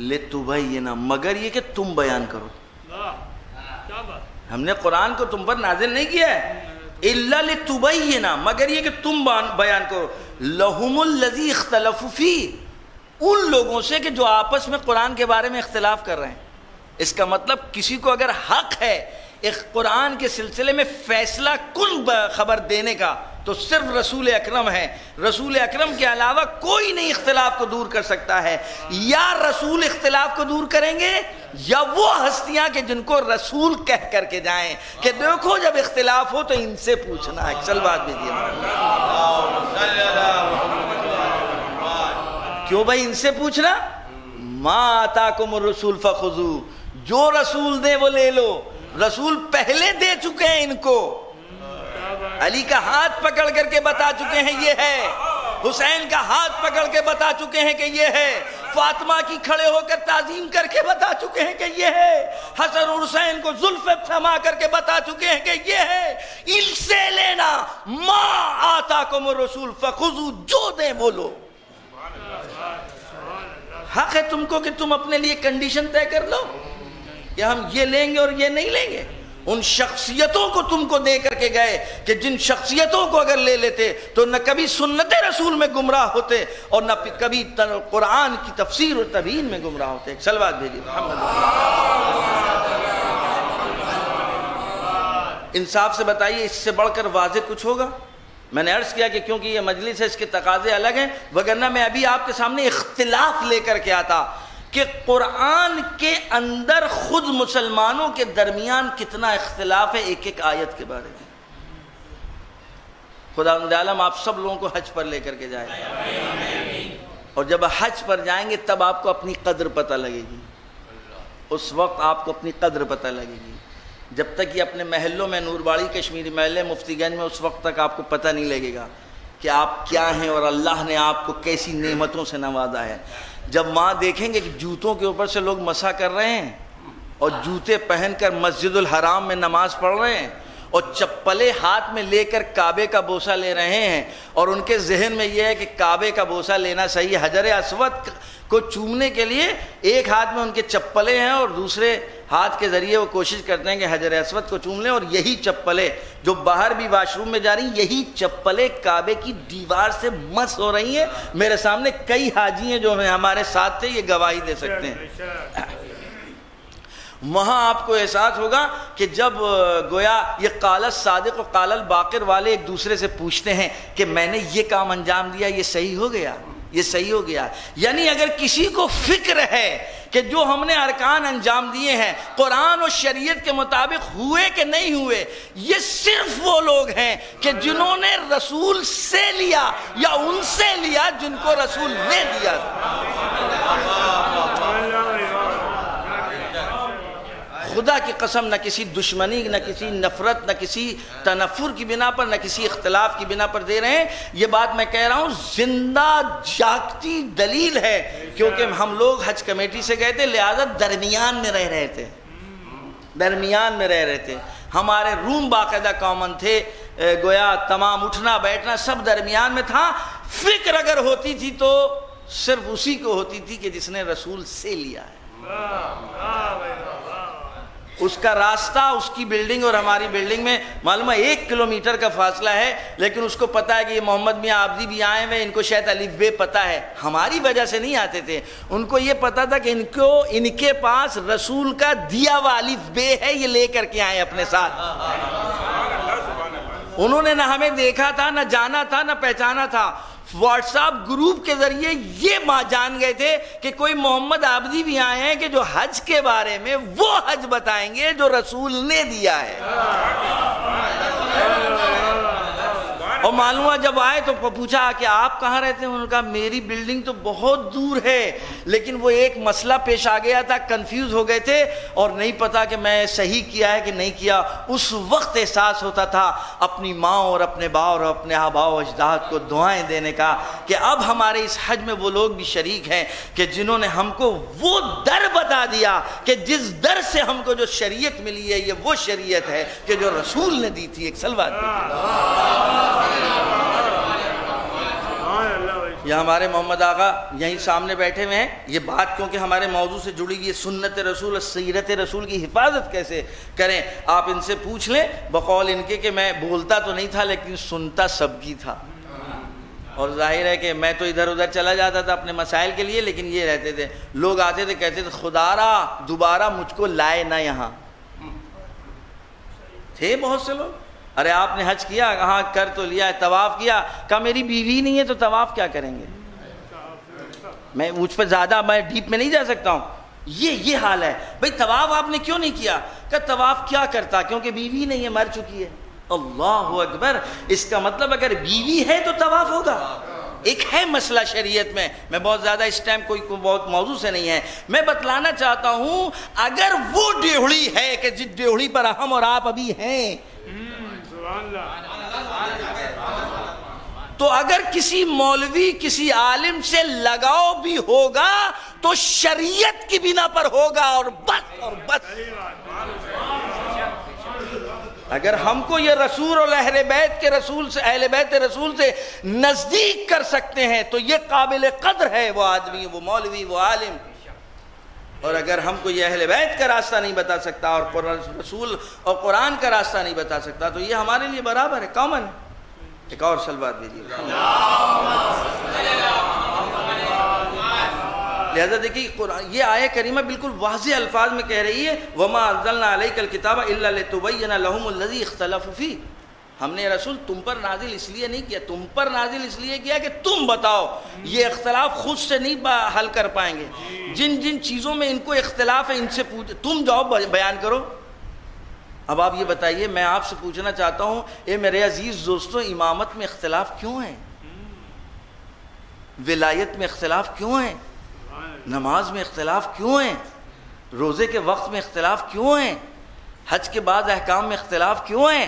لِتُبَيِّنَ، مگر یہ کہ تم بیان کرو۔ ہم نے قرآن کو تم پر نازل نہیں کیا ہے إِلَّا لِتُبَيِّنَ، مگر یہ کہ تم بیان کرو لَهُمُ الَّذِي اخْتَلَفُوا فِيهِ، ان لوگوں سے کہ جو آپس میں قرآن کے بارے میں اختلاف کر رہے ہیں۔ اس کا مطلب کسی کو اگر حق ہے ایک قرآن کے سلسلے میں فیصلہ کن خبر دینے کا تو صرف رسول اکرم ہے۔ رسول اکرم کے علاوہ کوئی نہیں اختلاف کو دور کر سکتا ہے۔ یا رسول اختلاف کو دور کریں گے یا وہ ہستیاں کہ جن کو رسول کہہ کر کے جائیں کہ دیکھو جب اختلاف ہو تو ان سے پوچھنا ہے۔ چل بات بھی دیئے کیوں بھائی ان سے پوچھنا؟ ما آتاکم الرسول فخذو، جو رسول دے وہ لے لو، رسول پہلے دے چکے ہیں ان کو۔ علی کا ہاتھ پکڑ کر کے بتا چکے ہیں یہ ہے، حسین کا ہاتھ پکڑ کے بتا چکے ہیں کہ یہ ہے، فاطمہ کی کھڑے ہو کر تعظیم کر کے بتا چکے ہیں کہ یہ ہے، حسن اور حسین کو زلف تھما کر کے بتا چکے ہیں کہ یہ ہے۔ ان سے لینا، ما آتاکم الرسول فخذو، جو دیں وہ لو۔ حق ہے تم کو کہ تم اپنے لیے کنڈیشن طے کر لو کہ ہم یہ لیں گے اور یہ نہیں لیں گے۔ ان شخصیتوں کو تم کو دے کر کے گئے کہ جن شخصیتوں کو اگر لے لیتے تو نہ کبھی سنت رسول میں گمراہ ہوتے اور نہ کبھی قرآن کی تفسیر اور تبیین میں گمراہ ہوتے۔ ایک سلوات بھیجیے محمد۔ انصاف سے بتائیے اس سے بڑھ کر واضح کچھ ہوگا؟ میں نے عرض کیا کہ کیونکہ یہ مجلس ہے اس کے تقاضے الگ ہیں، وگرنہ میں ابھی آپ کے سامنے اختلاف لے کر کے آتا کہ قرآن کے اندر خود مسلمانوں کے درمیان کتنا اختلاف ہے ایک ایک آیت کے بارے میں۔ خداوند عالم آپ سب لوگوں کو حج پر لے کر کے جائے، اور جب حج پر جائیں گے تب آپ کو اپنی قدر پتہ لگے گی، اس وقت آپ کو اپنی قدر پتہ لگے گی۔ جب تک یہ اپنے محلوں میں نورباڑی کشمیری محلے مفتی گنج میں، اس وقت تک آپ کو پتہ نہیں لگے گا کہ آپ کیا ہیں اور اللہ نے آپ کو کیسی نعمتوں سے نوازا ہے۔ جب وہاں دیکھیں گے کہ جوتوں کے اوپر سے لوگ مسح کر رہے ہیں اور جوتے پہن کر مسجد الحرام میں نماز پڑھ رہے ہیں اور چپلیں ہاتھ میں لے کر کعبے کا بوسہ لے رہے ہیں، اور ان کے ذہن میں یہ ہے کہ کعبے کا بوسہ لینا صحیح ہے۔ حجر اسود کو چومنے کے لیے ایک ہاتھ میں ان کے چپلیں ہیں اور دوسرے ہاتھ کے ذریعے وہ کوشش کرتے ہیں کہ حجر اسود کو چوم لیں، اور یہی چپلیں جو باہر بھی واش روم میں جا رہی ہیں، یہی چپلیں کعبے کی دیوار سے مس ہو رہی ہیں۔ میرے سامنے کئی حاجی ہیں جو ہمارے ساتھ تھے، یہ گواہی دے سکتے ہیں۔ وہاں آپ کو احساس ہوگا کہ جب گویا یہ قال الصادق و قال الباقر والے ایک دوسرے سے پوچھتے ہیں کہ میں نے یہ کام انجام دیا، یہ صحیح ہو گیا، یہ صحیح ہو گیا۔ یعنی اگر کسی کو فکر ہے کہ جو ہم نے ارکان انجام دیے ہیں قرآن و شریعت کے مطابق ہوئے کہ نہیں ہوئے، یہ صرف وہ لوگ ہیں کہ جنہوں نے رسول سے لیا یا ان سے لیا جن کو رسول نے دیا۔ خدا کی قسم، نہ کسی دشمنی، نہ کسی نفرت، نہ کسی تنفر کی بنا پر، نہ کسی اختلاف کی بنا پر دے رہے ہیں۔ یہ بات میں کہہ رہا ہوں زندہ جاگتی دلیل ہے، کیونکہ ہم لوگ حج کمیٹی سے گئے تھے، لہذا درمیان میں رہ رہے تھے، درمیان میں رہ رہے تھے۔ ہمارے روم باقاعدہ کامن تھے، گویا تمام اٹھنا بیٹھنا سب درمیان میں تھا۔ فکر اگر ہوتی تھی تو صرف اسی کو ہوتی تھی کہ جس نے رسول سے لیا ہے۔ اس کا راستہ، اس کی بلڈنگ اور ہماری بلڈنگ میں معلوم ہے 1 کلومیٹر کا فاصلہ ہے، لیکن اس کو پتا ہے کہ یہ محمد میاں عابدی بھی آئے ہوئے، ان کو شاید الف بے پتا ہے، ہماری وجہ سے نہیں آتے تھے، ان کو یہ پتا تھا کہ ان کے پاس رسول کا دیا ہوا الف بے ہے، یہ لے کر کے آئے اپنے ساتھ۔ انہوں نے نہ ہمیں دیکھا تھا، نہ جانا تھا، نہ پہچانا تھا، واٹس ایپ گروپ کے ذریعے یہ جان گئے تھے کہ کوئی محمد عابدی بھی آئے ہیں کہ جو حج کے بارے میں وہ حج بتائیں گے جو رسول نے دیا ہے۔ اور معلوم ہوا جب آئے تو پوچھا کہ آپ کہاں رہتے ہیں؟ انہوں نے کہا میری بلڈنگ تو بہت دور ہے، لیکن وہ ایک مسئلہ پیش آ گیا تھا، کنفیوز ہو گئے تھے اور نہیں پتا کہ میں صحیح کیا ہے کہ نہیں کیا۔ اس وقت احساس ہوتا تھا اپنی ماں اور اپنے باپ اور اپنے آباء و اجداد کو دعائیں دینے کا کہ اب ہمارے اس حج میں وہ لوگ بھی شریک ہیں کہ جنہوں نے ہم کو وہ در بتا دیا کہ جس در سے ہم کو جو شریعت ملی ہے یہ وہ شریعت ہے کہ جو رسول نے دی تھی۔ ایک سلوات یہ ہمارے محمد آقا یہیں سامنے بیٹھے ہوئے ہیں۔ یہ بات کیونکہ ہمارے موضوع سے جڑی ہوئی سنت رسول، سیرت رسول کی حفاظت کیسے کریں، آپ ان سے پوچھ لیں۔ بقول ان کے کہ میں بولتا تو نہیں تھا لیکن سنتا سب کی تھا، اور ظاہر ہے کہ میں تو ادھر ادھر چلا جاتا تھا اپنے مسائل کے لیے، لیکن یہ رہتے تھے، لوگ آتے تھے کہتے تھے خدا را دوبارہ مجھ کو لائے نہ یہاں۔ تھے بہت سے لوگ، ارے آپ نے حج کیا؟ کہاں کر تو لیا ہے، طواف کیا؟ کہا میری بیوی نہیں ہے تو طواف کیا کریں گے؟ میں مجھ پہ زیادہ میں ڈیپ میں نہیں جا سکتا ہوں۔ یہ حال ہے بھئی، طواف آپ نے کیوں نہیں کیا؟ کہ طواف کیا کرتا؟ کیونکہ بیوی نہیں ہے، مر چکی ہے۔ اللہ اکبر! اس کا مطلب اگر بیوی ہے تو طواف ہوگا۔ ایک ہے مسئلہ شریعت میں بہت زیادہ اس ٹائم کوئی بہت موضوع سے نہیں ہے، میں بتلانا چاہتا ہوں اگر وہ ڈیوڑی ہے کہ جس ڈیوڑی پر ہم اور آپ ابھی ہیں، تو اگر کسی مولوی کسی عالم سے لگاؤ بھی ہوگا تو شریعت کی بنا پر ہوگا، اور بس اور بس۔ اگر ہم کو یہ رسول اور اہل بیت کے رسول سے، اہل بیت رسول سے نزدیک کر سکتے ہیں تو یہ قابل قدر ہے وہ آدمی، وہ مولوی، وہ عالم۔ اور اگر ہم کو یہ اہل بیت کا راستہ نہیں بتا سکتا اور رسول اور قرآن کا راستہ نہیں بتا سکتا تو یہ ہمارے لیے برابر ہے، کامن ہے۔ ایک اور سلوات دیجیے۔ لہذا دیکھیے یہ آیہ کریمہ بالکل واضح الفاظ میں کہہ رہی ہے وَمَا أَنزَلْنَا عَلَيْكَ الْكِتَابَ إِلَّا لِتُبَيِّنَ لَهُمُ الَّذِي اخْتَلَفُوا فِيهِ۔ ہم نے رسول تم پر نازل اس لیے نہیں کیا، تم پر نازل اس لیے کیا کہ تم بتاؤ، یہ اختلاف خود سے نہیں حل کر پائیں گے، جن جن چیزوں میں ان کو اختلاف ہے ان سے پوچھ، تم جاؤ بیان کرو۔ اب آپ یہ بتائیے، میں آپ سے پوچھنا چاہتا ہوں، اے میرے عزیز دوستوں، امامت میں اختلاف کیوں ہے؟ ولایت میں اختلاف کیوں ہے؟ نماز میں اختلاف کیوں ہیں؟ روزے کے وقت میں اختلاف کیوں ہیں؟ حج کے بعد احکام میں اختلاف کیوں ہیں؟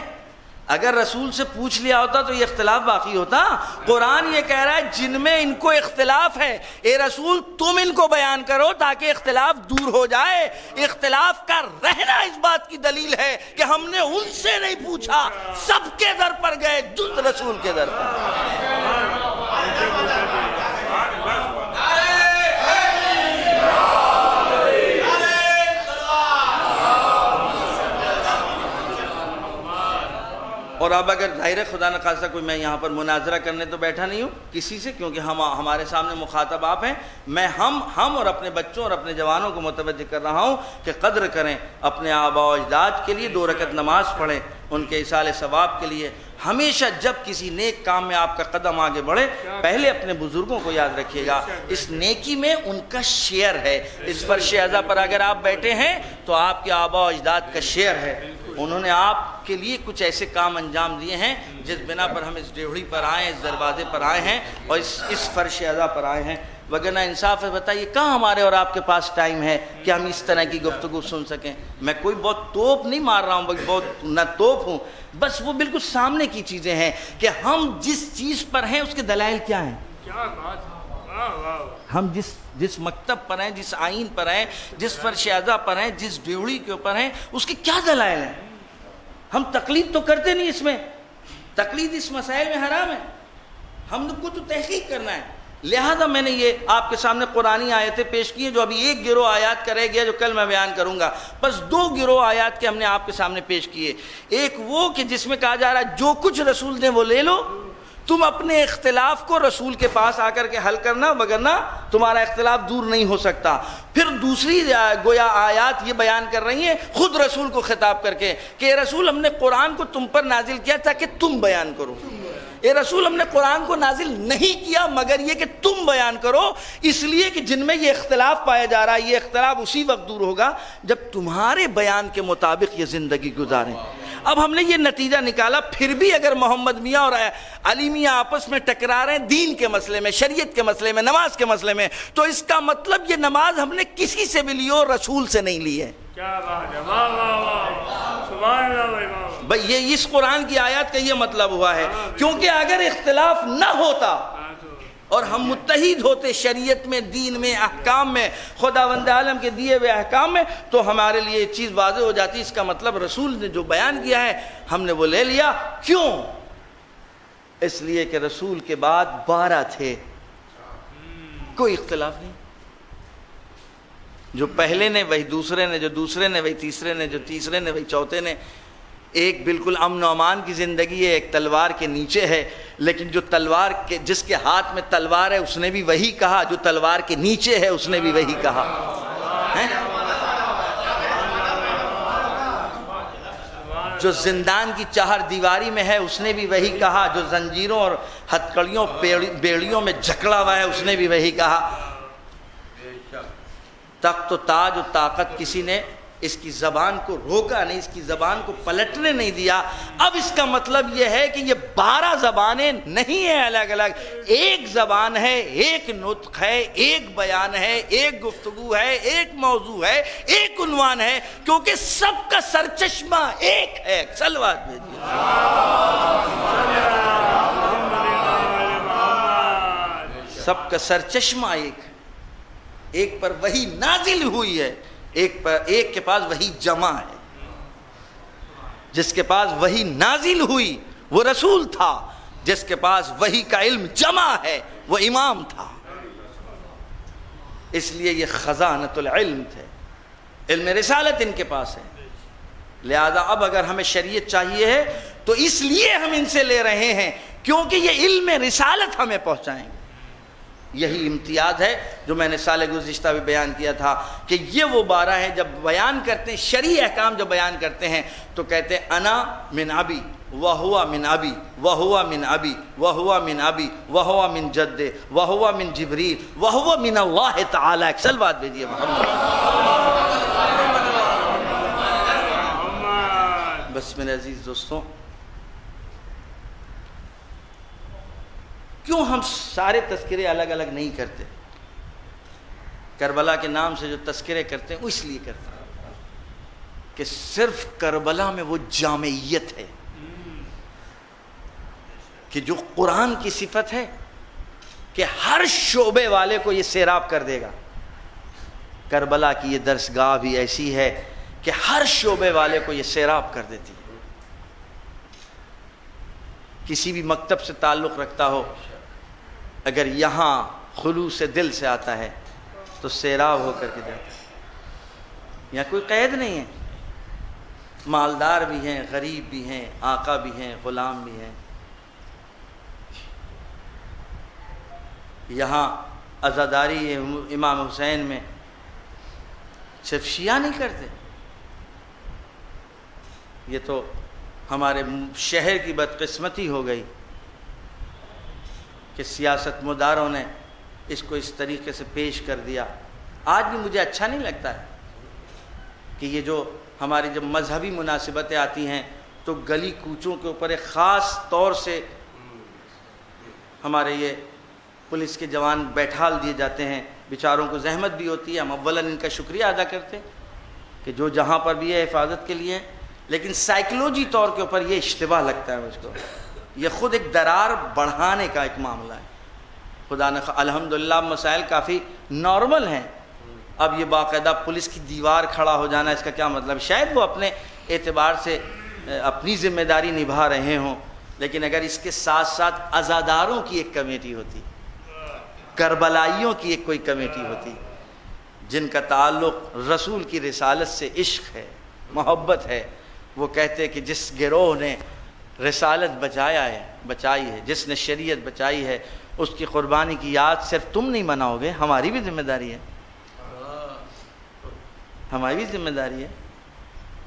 اگر رسول سے پوچھ لیا ہوتا تو یہ اختلاف باقی ہوتا. قرآن یہ کہہ رہا ہے جن میں ان کو اختلاف ہے، اے رسول تم ان کو بیان کرو تاکہ اختلاف دور ہو جائے. اختلاف کا رہنا اس بات کی دلیل ہے کہ ہم نے ان سے نہیں پوچھا، سب کے در پر گئے جز رسول کے در پر. اور اب اگر ظاہر خدا نخواستہ کوئی، میں یہاں پر مناظرہ کرنے تو بیٹھا نہیں ہوں کسی سے، کیونکہ ہمارے سامنے مخاطب آپ ہیں. میں ہم اور اپنے بچوں اور اپنے جوانوں کو متوجہ کر رہا ہوں کہ قدر کریں اپنے آباء و اجداد کے لیے، 2 رکعت نماز پڑھیں ان کے ایصال ثواب کے لیے. ہمیشہ جب کسی نیک کام میں آپ کا قدم آگے بڑھے، پہلے اپنے بزرگوں کو یاد رکھیے گا، اس نیکی میں ان کا شیئر ہے. اس فرش اعضا پر اگر آپ بیٹھے ہیں تو آپ کے آباء و اجداد کا شیئر ہے. انہوں نے آپ کے لیے کچھ ایسے کام انجام دیے ہیں جس بنا پر ہم اس ڈیوڑی پر آئے، اس دروازے پر آئے ہیں اور اس فرش اعضا پر آئے ہیں. وگرنہ انصاف ہے بتائیے کہاں ہمارے اور آپ کے پاس ٹائم ہے کہ ہم اس طرح کی گفتگو سن سکیں. میں کوئی بہت توپ نہیں مار رہا ہوں، بہت نہ توپ ہوں، بس وہ بالکل سامنے کی چیزیں ہیں کہ ہم جس چیز پر ہیں اس کے دلائل کیا ہیں. ہم جس مکتب پر ہیں، جس آئین پر ہیں، جس فرش اعضا پر ہیں، جس ڈیوڑی کے اوپر ہیں، اس کے کیا دلائل ہیں. ہم تقلید تو کرتے نہیں، اس میں تقلید اس مسائل میں حرام ہے. ہم کو تو تحقیق کرنا ہے. لہذا میں نے یہ آپ کے سامنے قرآنی آیتیں پیش کی ہیں جو ابھی ایک گروہ آیات کا رہ گیا جو کل میں بیان کروں گا. بس 2 گروہ آیات کے ہم نے آپ کے سامنے پیش کیے. ایک وہ کہ جس میں کہا جا رہا ہے جو کچھ رسول نے وہ لے لو، تم اپنے اختلاف کو رسول کے پاس آ کر کے حل کرنا، وگرنہ تمہارا اختلاف دور نہیں ہو سکتا. پھر دوسری گویا آیات یہ بیان کر رہی ہیں خود رسول کو خطاب کر کے کہ اے رسول ہم نے قرآن کو تم پر نازل کیا تاکہ تم بیان کرو. اے رسول ہم نے قرآن کو نازل نہیں کیا مگر یہ کہ تم بیان کرو، اس لیے کہ جن میں یہ اختلاف پایا جا رہا ہے یہ اختلاف اسی وقت دور ہوگا جب تمہارے بیان کے مطابق یہ زندگی گزاریں. اب ہم نے یہ نتیجہ نکالا پھر بھی اگر محمد میاں اور علی میاں آپس میں ٹکرا رہے ہیں دین کے مسئلے میں، شریعت کے مسئلے میں، نماز کے مسئلے میں، تو اس کا مطلب یہ نماز ہم نے کسی سے بھی لی ہو، رسول سے نہیں لی ہے. کیا بات ہے، واہ واہ واہ، سبحان اللہ. بھئی یہ اس قرآن کی آیات کا یہ مطلب ہوا ہے، کیونکہ اگر اختلاف نہ ہوتا اور ہم متحد ہوتے شریعت میں، دین میں، احکام میں، خداوند عالم کے دیے ہوئے احکام میں، تو ہمارے لیے یہ چیز واضح ہو جاتی. اس کا مطلب رسول نے جو بیان کیا ہے ہم نے وہ لے لیا. کیوں؟ اس لیے کہ رسول کے بعد 12 تھے، کوئی اختلاف نہیں. جو پہلے نے وہی دوسرے نے، جو دوسرے نے وہی تیسرے نے، جو تیسرے نے وہی چوتھے نے. ایک بالکل امن و امان کی زندگی ہے، ایک تلوار کے نیچے ہے، لیکن جو تلوار کے جس کے ہاتھ میں تلوار ہے اس نے بھی وہی کہا، جو تلوار کے نیچے ہے اس نے بھی وہی کہا. جو زندان کی 4 دیواری میں ہے اس نے بھی وہی کہا، جو زنجیروں اور ہتکڑیوں بیڑیوں میں جکڑا ہوا ہے اس نے بھی وہی کہا. تخت و تاج و طاقت کسی نے اس کی زبان کو روکا نہیں، اس کی زبان کو پلٹنے نہیں دیا. اب اس کا مطلب یہ ہے کہ یہ 12 زبانیں نہیں ہیں الگ الگ، ایک زبان ہے، ایک نطق ہے، ایک بیان ہے، ایک گفتگو ہے، ایک موضوع ہے، ایک عنوان ہے، کیونکہ سب کا سرچشمہ ایک ہے. صلوات بھیجیے. سب کا سرچشمہ ایک پر وہی نازل ہوئی ہے، ایک کے پاس وہی جمع ہے. جس کے پاس وہی نازل ہوئی وہ رسول تھا، جس کے پاس وہی کا علم جمع ہے وہ امام تھا. اس لیے یہ خزانۃ العلم تھے، علم رسالت ان کے پاس ہے. لہذا اب اگر ہمیں شریعت چاہیے ہے تو اس لیے ہم ان سے لے رہے ہیں کیونکہ یہ علم رسالت ہمیں پہنچائیں گے. یہی امتیاز ہے جو میں نے سال گزشتہ بھی بیان کیا تھا کہ یہ وہ 12 ہیں جب بیان کرتے ہیں شرعی احکام، جب بیان کرتے ہیں تو کہتے ہیں انا من ابی وہوا من ابی وہوا من ابی وہوا من ابی وہوا من جد وہوا من جبریل وہوا من اللہ تعالی. صلوات بھیجیے محمد. بس میرے عزیز دوستوں، کیوں ہم سارے تذکرے الگ الگ نہیں کرتے؟ کربلا کے نام سے جو تذکرے کرتے ہیں وہ اس لیے کرتے ہیں کہ صرف کربلا میں وہ جامعیت ہے، کہ جو قرآن کی صفت ہے کہ ہر شعبے والے کو یہ سیراب کر دے گا. کربلا کی یہ درسگاہ بھی ایسی ہے کہ ہر شعبے والے کو یہ سیراب کر دیتی ہے. کسی بھی مکتب سے تعلق رکھتا ہو اگر یہاں خلوص دل سے آتا ہے تو سیراب ہو کر کے جاتا ہے. یہاں کوئی قید نہیں ہے. مالدار بھی ہیں، غریب بھی ہیں، آقا بھی ہیں، غلام بھی ہیں. یہاں عزاداری امام حسین میں صرف شیعہ نہیں کرتے. یہ تو ہمارے شہر کی بدقسمتی ہو گئی کہ سیاست مداروں نے اس کو اس طریقے سے پیش کر دیا. آج بھی مجھے اچھا نہیں لگتا ہے کہ یہ جو ہماری جب مذہبی مناسبتیں آتی ہیں تو گلی کوچوں کے اوپر ایک خاص طور سے ہمارے یہ پولیس کے جوان بیٹھال دیے جاتے ہیں. بیچاروں کو زحمت بھی ہوتی ہے. ہم اولاً ان کا شکریہ ادا کرتے کہ جو جہاں پر بھی ہے حفاظت کے لیے، لیکن سائیکلوجی طور کے اوپر یہ اشتباہ لگتا ہے مجھ کو. یہ خود ایک درار بڑھانے کا ایک معاملہ ہے. خدا نہ الحمدللہ مسائل کافی نارمل ہیں. اب یہ باقاعدہ پولیس کی دیوار کھڑا ہو جانا، اس کا کیا مطلب؟ شاید وہ اپنے اعتبار سے اپنی ذمہ داری نبھا رہے ہوں، لیکن اگر اس کے ساتھ ساتھ عزاداروں کی ایک کمیٹی ہوتی، کربلائیوں کی ایک کوئی کمیٹی ہوتی جن کا تعلق رسول کی رسالت سے عشق ہے، محبت ہے، وہ کہتے کہ جس گروہ نے رسالت بچائی ہے، جس نے شریعت بچائی ہے، اس کی قربانی کی یاد صرف تم نہیں مناؤ گے، ہماری بھی ذمہ داری ہے. ہماری بھی ذمہ داری ہے.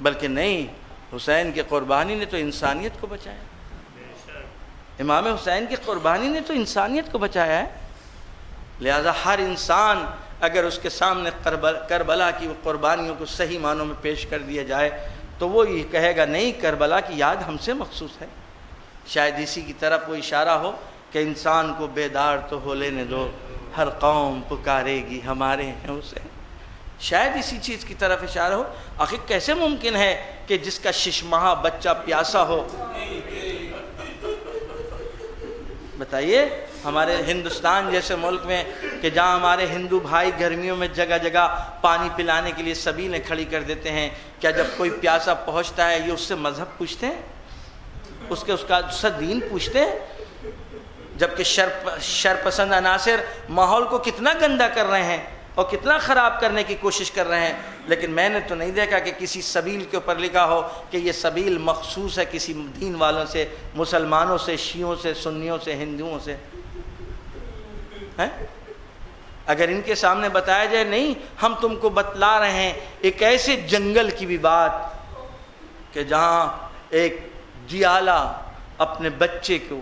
بلکہ نہیں، حسین کی قربانی نے تو انسانیت کو بچایا. امام حسین کی قربانی نے تو انسانیت کو بچایا ہے. لہذا ہر انسان اگر اس کے سامنے کربلا کی قربانیوں کو صحیح معنوں میں پیش کر دیا جائے تو وہ یہ کہے گا نہیں، کربلا کی یاد ہم سے مخصوص ہے. شاید اسی کی طرف وہ اشارہ ہو کہ انسان کو بیدار تو ہو لینے دو، ہر قوم پکارے گی ہمارے ہیں اسے. شاید اسی چیز کی طرف اشارہ ہو. آخر کیسے ممکن ہے کہ جس کا 6 ماہ بچہ پیاسا ہو؟ بتائیے، ہمارے ہندوستان جیسے ملک میں کہ جہاں ہمارے ہندو بھائی گرمیوں میں جگہ جگہ پانی پلانے کے لیے سبیلیں کھڑی کر دیتے ہیں، کیا جب کوئی پیاسا پہنچتا ہے یہ اس سے مذہب پوچھتے ہیں؟ اس کا دین پوچھتے ہیں؟ جبکہ شرپسند عناصر ماحول کو کتنا گندا کر رہے ہیں اور کتنا خراب کرنے کی کوشش کر رہے ہیں، لیکن میں نے تو نہیں دیکھا کہ کسی سبیل کے اوپر لکھا ہو کہ یہ سبیل مخصوص ہے کسی دین والوں سے، مسلمانوں سے، شیعوں سے، سنیوں سے، ہندوؤں سے. اگر ان کے سامنے بتایا جائے نہیں، ہم تم کو بتلا رہے ہیں ایک ایسے جنگل کی بھی بات کہ جہاں ایک جیالہ اپنے بچے کو،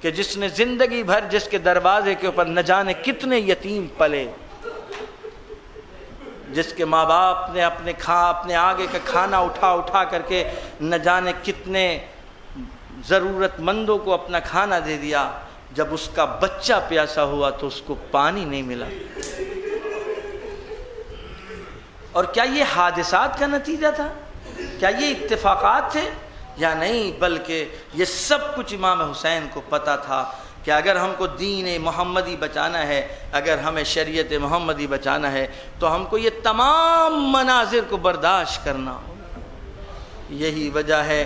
کہ جس نے زندگی بھر جس کے دروازے کے اوپر نہ جانے کتنے یتیم پلے، جس کے ماں باپ نے اپنے آگے کا کھانا اٹھا کر کے نہ جانے کتنے ضرورت مندوں کو اپنا کھانا دے دیا، جب اس کا بچہ پیاسا ہوا تو اس کو پانی نہیں ملا. اور کیا یہ حادثات کا نتیجہ تھا؟ کیا یہ اتفاقات تھے؟ یا نہیں، بلکہ یہ سب کچھ امام حسین کو پتہ تھا کہ اگر ہم کو دین محمدی بچانا ہے، اگر ہمیں شریعت محمدی بچانا ہے تو ہم کو یہ تمام مناظر کو برداشت کرنا ہوگا. یہی وجہ ہے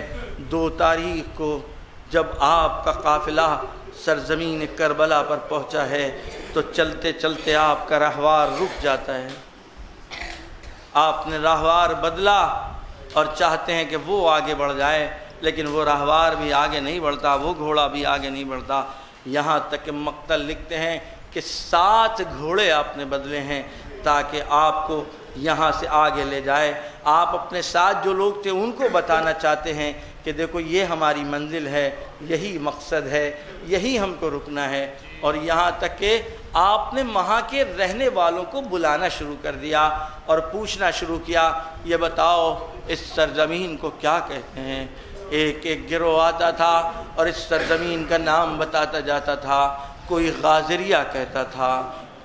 2 تاریخ کو جب آپ کا قافلہ سرزمین کربلا پر پہنچا ہے تو چلتے چلتے آپ کا راہوار رک جاتا ہے. آپ نے راہوار بدلا اور چاہتے ہیں کہ وہ آگے بڑھ جائے، لیکن وہ راہوار بھی آگے نہیں بڑھتا، وہ گھوڑا بھی آگے نہیں بڑھتا. یہاں تک کہ مقتل لکھتے ہیں کہ 7 گھوڑے آپ نے بدلے ہیں تاکہ آپ کو یہاں سے آگے لے جائے. آپ اپنے ساتھ جو لوگ تھے ان کو بتانا چاہتے ہیں کہ دیکھو یہ ہماری منزل ہے، یہی مقصد ہے، یہی ہم کو رکنا ہے. اور یہاں تک کہ آپ نے وہاں کے رہنے والوں کو بلانا شروع کر دیا اور پوچھنا شروع کیا، یہ بتاؤ اس سرزمین کو کیا کہتے ہیں؟ ایک گروہ آتا تھا اور اس سرزمین کا نام بتاتا جاتا تھا. کوئی غازریہ کہتا تھا،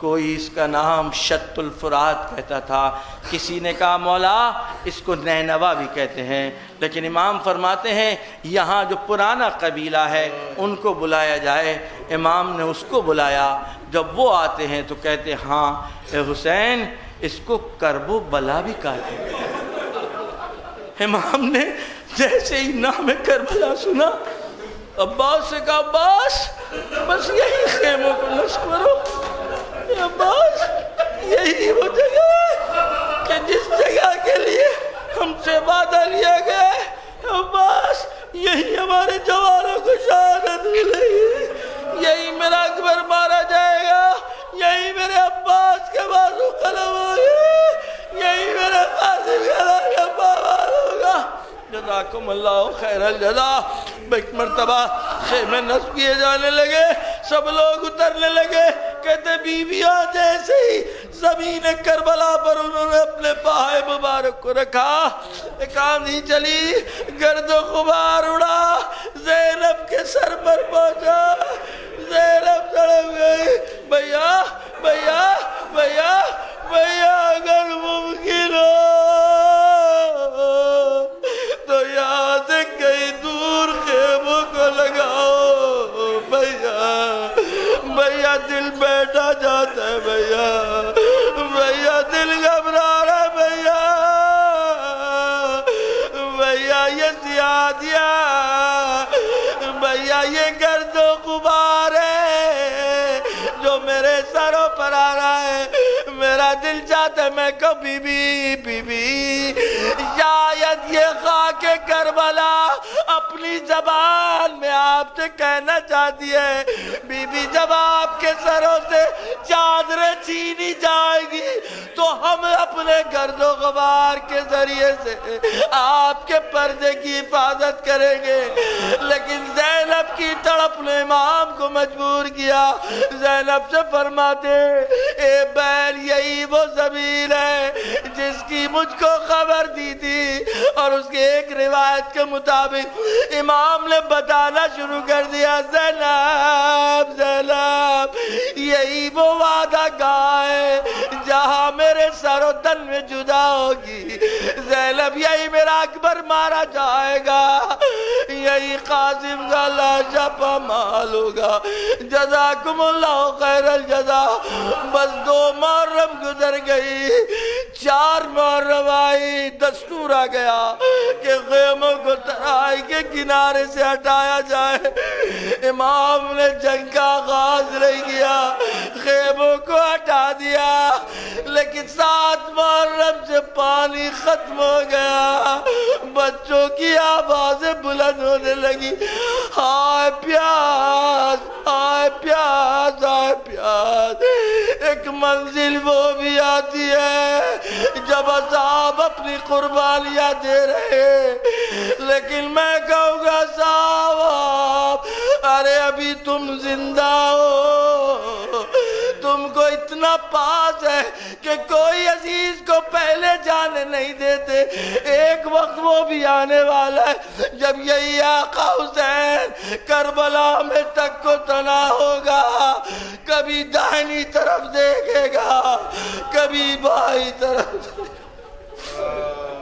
کوئی اس کا نام شط الفرات کہتا تھا، کسی نے کہا مولا اس کو نینوا بھی کہتے ہیں، لیکن امام فرماتے ہیں یہاں جو پرانا قبیلہ ہے ان کو بلایا جائے۔ امام نے اس کو بلایا، جب وہ آتے ہیں تو کہتے ہاں اے حسین اس کو کرب و بلا بھی کہتے ہیں۔ امام نے جیسے ہی نام کربلا سنا، عباس سے کہا عباس بس یہی خیموں کو نصب کرو، عباس یہی وہ جگہ ہے کہ جس جگہ کے لیے ہم سے وعدہ لیا گیا ہے، عباس یہی ہمارے جوانوں کو شہادت ملے گی، یہی میرا اکبر مارا جائے گا، یہی میرے عباس کے بازو قلم ہوگی، یہی میرے قاسم کا بابا ہوگا۔ جزاکم اللہ خیر الجزا۔ ایک مرتبہ خیمے نصب کیے جانے لگے، سب لوگ اترنے لگے، کہتے بیویاں جیسے ہی زمین کربلا پر انہوں نے اپنے پائے مبارک کو رکھا، ایک آندھی چلی، گرد و غبار اڑا، زینب کے سر پر پہنچا، زینب تڑپ گئی، بھیا بھیا بھیا بھیا اگر ممکن ہو تو یہاں سے کہیں دور خیموں کو لگاؤ بھیا، بھیا دل بیٹھا جاتا ہے بھیا، بھیا دل گھبرا رہا ہے بھیا، بھیا یہ سیادیا، بھیا یہ گرد و غبار ہے جو میرے سروں پر آ رہا ہے، میرا دل چاہتا ہے میں کبھی بھی شاید یہ خاک کربلا اپنی زبان میں آپ سے کہنا چاہتی ہے، بی بی جب آپ کے سروں سے چادریں چھینی جائے گی تو ہم اپنے گرد و غبار کے ذریعے سے آپ کے پردے کی حفاظت کریں گے۔ لیکن زینب کی تڑپ نے امام کو مجبور کیا، زینب سے فرماتے اے بیل یہی وہ زمین ہے جس کی مجھ کو خبر دی تھی، اور اس کے ایک روایت کے مطابق امام نے بتانا شروع کر دیا، زینب زینب یہی وہ وعدہ گاہ ہے جہاں میرے سر و تن میں جدا ہوگی، زینب یہی میرا اکبر مارا جائے گا، یہی قاسم کا لاشا پامال ہوگا۔ جزاکم اللہ خیر الجزا۔ بس 2 محرم گزر گئی، 4 محرم آئی، دستور آ گیا کہ خیموں کو ترائی کے کنارے سے ہٹایا جائے۔ امام نے جنگ کا آغاز نہیں کیا، خیموں کو ہٹا دیا، لیکن 7 محرم سے پانی ختم ہو گیا، بچوں کی آوازیں بلند ہونے لگی، ہائے پیاس ہائے پیاس ہائے پیاس۔ ایک منزل وہ بھی آتی ہے جب اصحاب اپنی قربانیاں دے رہے، لیکن میں کہوں گا صاحب ارے ابھی تم زندہ ہو، تم کو اتنا پاس ہے کہ کوئی عزیز کو پہلے جانے نہیں دیتے، ایک وقت وہ بھی آنے والا ہے جب یہی آقا حسین کربلا میں تک کو تنا ہوگا، کبھی دائنی طرف دیکھے گا کبھی بائیں طرف دیکھے گا۔